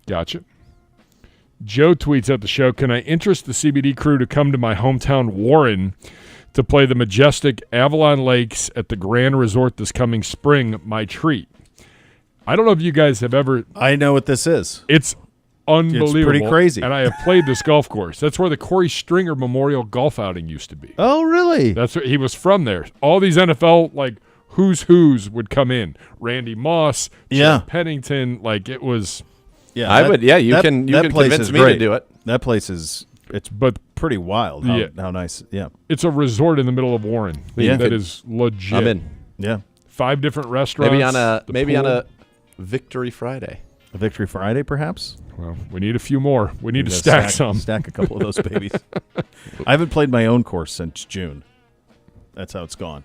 Gotcha. Joe tweets at the show, can I interest the CBD crew to come to my hometown Warren to play the majestic Avalon Lakes at the Grand Resort this coming spring? My treat. I don't know if you guys have ever. I know what this is. It's unbelievable. It's pretty crazy. And I have played this golf course. That's where the Corey Stringer Memorial Golf Outing used to be. Oh, really? That's what he was from there. All these NFL who's would come in. Randy Moss, Chad Pennington, it was. Yeah, I would. Yeah, you can convince me to do it. That place is pretty wild. How nice. Yeah, it's a resort in the middle of Warren. That is legit. I'm in. Yeah, 5 different restaurants. Maybe on a Victory Friday. A Victory Friday, perhaps. Well, we need a few more. We need to stack some. Stack a couple of those babies. I haven't played my own course since June. That's how it's gone.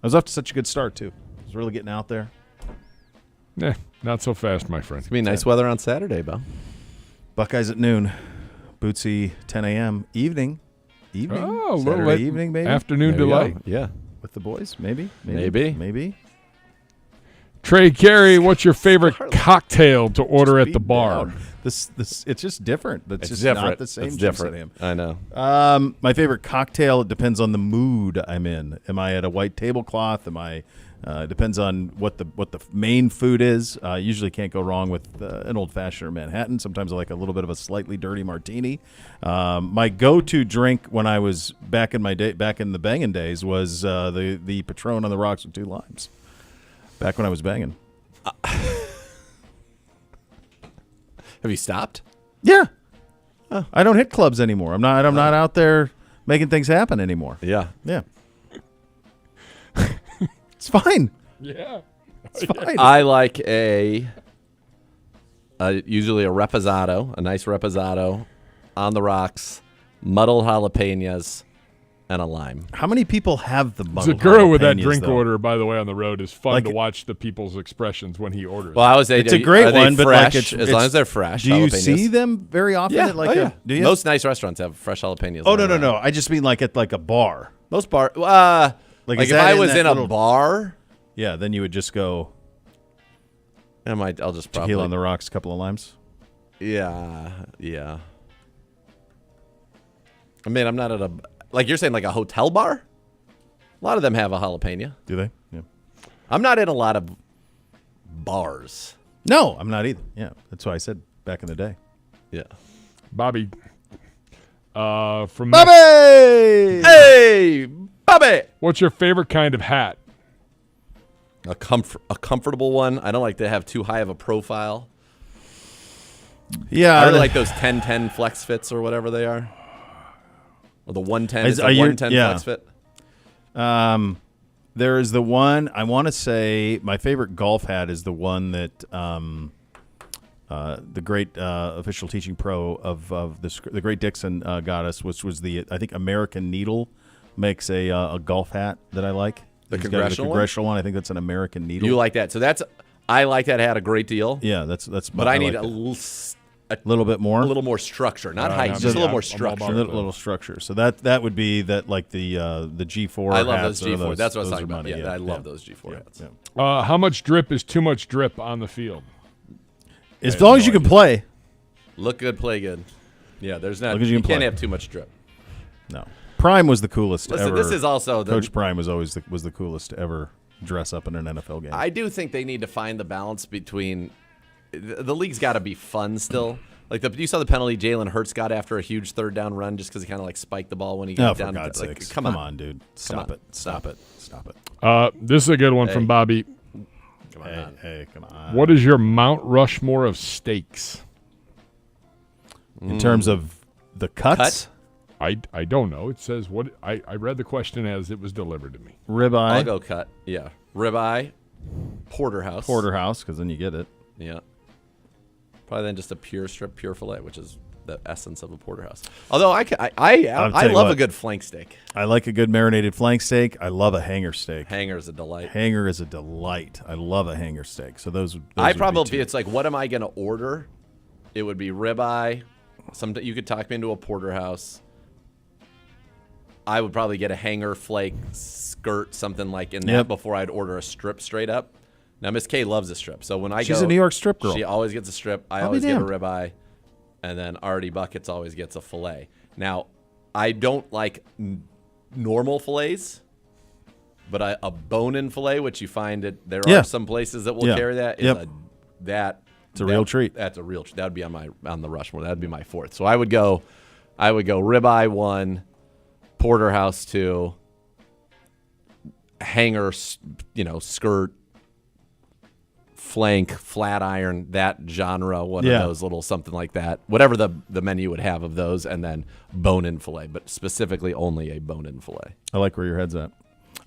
I was off to such a good start too. I was really getting out there. Not so fast, my friend. It's gonna be nice weather on Saturday, Bo. Buckeyes at noon. Bootsy 10 a.m. Evening. Oh, a Saturday little late evening, maybe. Afternoon delight. Yeah. With the boys, maybe. Trey Carey, what's your favorite cocktail to order at the bar? This it's just different. It's just different. not the same. It's different. I know. My favorite cocktail, it depends on the mood I'm in. Am I at a white tablecloth? Depends on what the main food is. Usually can't go wrong with an old fashioned or Manhattan. Sometimes I like a little bit of a slightly dirty martini. My go-to drink when I was back in the banging days was the Patron on the rocks with 2 limes. Back when I was banging. Have you stopped? Yeah. I don't hit clubs anymore. I'm not out there making things happen anymore. Yeah. Yeah. It's fine. Yeah. It's fine. I like usually a reposado, a nice reposado on the rocks, muddled jalapenos, and a lime. How many people have the muddled Zagura with that jalapenos, drink though? order, by the way, on the road is fun to watch the people's expressions when he orders. Well, I would say it's a great one, but fresh, as long as they're fresh. Do you jalapenos. see them very often? Yeah. At do you? Most nice restaurants have fresh jalapenos. Oh no! I just mean at a bar. Most bar. Like if I was in a bar, yeah, then you would just go. I'll just probably tequila on the rocks, a couple of limes. Yeah. I mean, I'm not at a you're saying a hotel bar. A lot of them have a jalapeno. Do they? Yeah. I'm not in a lot of bars. No, I'm not either. Yeah, that's why I said back in the day. Yeah. Bobby. From Bobby. Hey, Bobby. What's your favorite kind of hat? A comfortable one. I don't like to have too high of a profile. Yeah, I really like those 10-10 flex fits or whatever they are. Or the 110. Is it 110 flex fit? There is the one, I want to say my favorite golf hat is the one that the great official teaching pro of the great Dixon got us, which was I think American Needle makes a golf hat that I like. The congressional one. I think that's an American Needle. You like that? So I like that hat a great deal. Yeah, that's. But I need like a little bit more, a little more structure, not height, just a little more structure. A little structure. So that would be that like the G4. I love hats those G4. That's what I was talking about. Yeah, I love those G4 hats. Yeah. How much drip is too much drip on the field? As long as you can play. Look good, play good. Yeah, there's not. You can't have too much drip. No. Prime was the coolest ever. This is also Coach Prime was the coolest to ever dress up in an NFL game. I do think they need to find the balance between the league's got to be fun still. You saw the penalty Jalen Hurts got after a huge third down run just because he kind of spiked the ball when he got down. For God's sakes. Come on, dude. Stop it. This is a good one from Bobby. Come on. Hey, come on. What is your Mount Rushmore of steaks? In terms of the cuts? I don't know. It says what I read the question as it was delivered to me. Ribeye. I'll go cut. Yeah, ribeye, porterhouse, because then you get it. Yeah, probably then just a pure strip, pure fillet, which is the essence of a porterhouse. Although I love a good flank steak. I like a good marinated flank steak. I love a hanger steak. Hanger is a delight. I love a hanger steak. So those it's like, what am I going to order? It would be ribeye. You could talk me into a porterhouse. I would probably get a hanger, flake, skirt, something like in that before I'd order a strip straight up. Now, Miss K loves a strip. So when She's a New York strip girl. She always gets a strip. I always get a ribeye. And then Artie Buckets always gets a filet. Now, I don't like normal fillets, but a bone-in filet, which you find there are some places that will carry that, that It's a real treat. That's a real treat. That would be on the Rushmore. That would be my fourth. So I would go ribeye 1, porterhouse 2, hanger, skirt, flank, flat iron, that genre, one of those little something like that. Whatever the menu would have of those, and then bone-in filet, but specifically only a bone-in filet. I like where your head's at.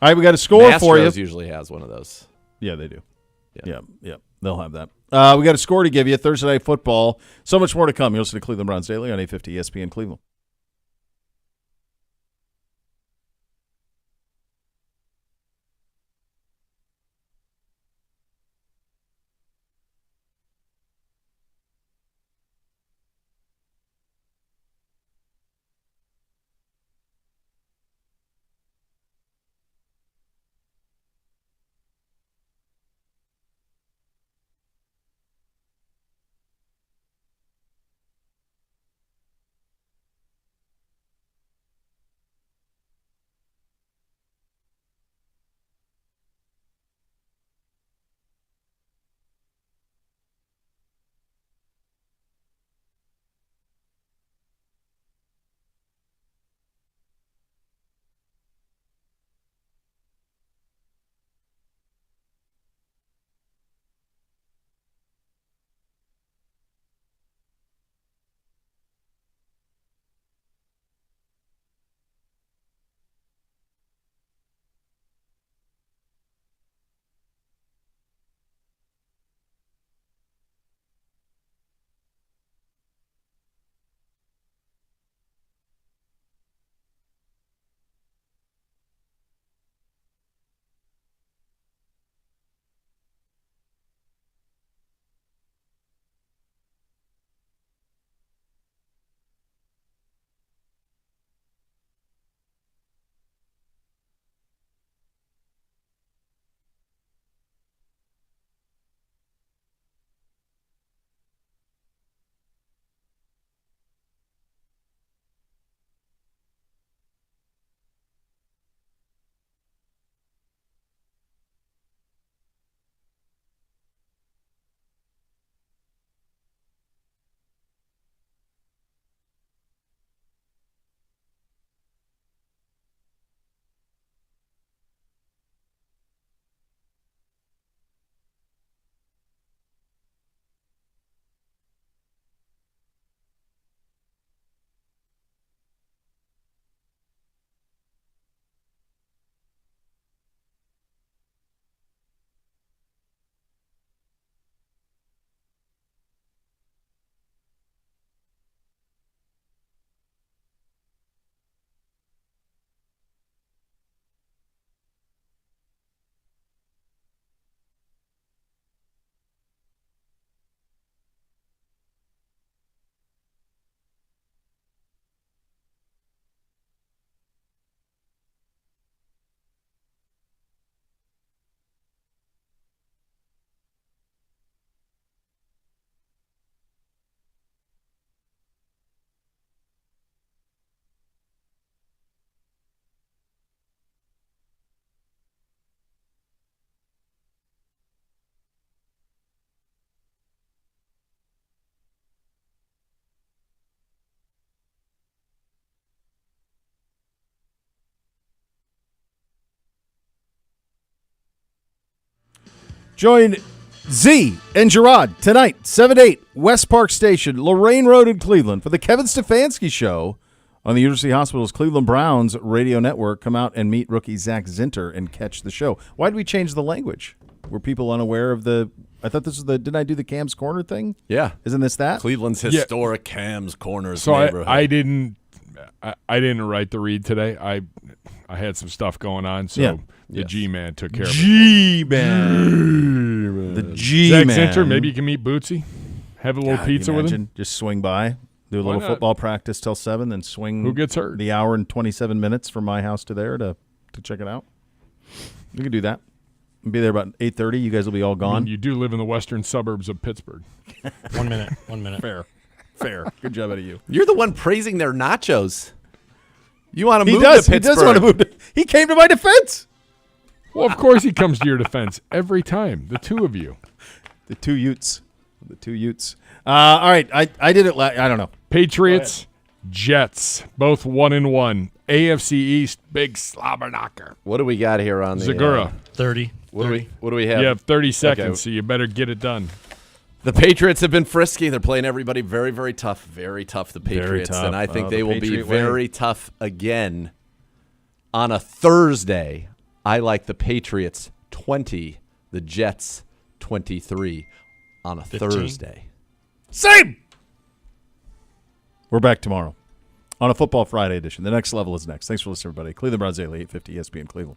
All right, we got a score for you. Mastro's usually has one of those. Yeah, they do. Yeah. They'll have that. We got a score to give you. Thursday Night Football. So much more to come. You'll listen to Cleveland Browns Daily on 850 ESPN Cleveland. Join Z and Gerard tonight, 7 to 8, West Park Station, Lorraine Road in Cleveland, for the Kevin Stefanski Show on the University Hospital's Cleveland Browns radio network. Come out and meet rookie Zach Zinter and catch the show. Why did we change the language? Were people unaware of the – I thought this was the – didn't I do the Cam's Corner thing? Yeah. Isn't this that? Cleveland's historic Cam's Corners so neighborhood. I didn't write the read today. I had some stuff going on, so the G-Man took care of it. G-Man. The G-Man. Zach Zinter, maybe you can meet Bootsy, have a little pizza with him. Just swing by, do a little football practice till 7, then swing. Who gets hurt? The hour and 27 minutes from my house to there to check it out. We could do that. Be there about 8:30. You guys will be all gone. I mean, you do live in the western suburbs of Pittsburgh. 1 minute. 1 minute. Fair. Good job out of you. You're the one praising their nachos. You want to move to Pittsburgh. He does want to move. He came to my defense. Well, of course he comes to your defense every time. The two of you. The two Utes. The two Utes. All right, I did it. I don't know. Patriots, Jets, both 1-1. AFC East, big slobber knocker. What do we got here on the Zagura? 30. What do we have? You have 30 seconds, Okay. so you better get it done. The Patriots have been frisky. They're playing everybody very, very tough. Very tough, the Very Patriots. tough. And I think Oh, they the will be Patriot way. very tough again on a Thursday. I like the Patriots 20, the Jets 23 on a 15. Thursday. Same. We're back tomorrow on a Football Friday edition. The next level is next. Thanks for listening, everybody. Cleveland Browns Daily, 850 ESPN Cleveland.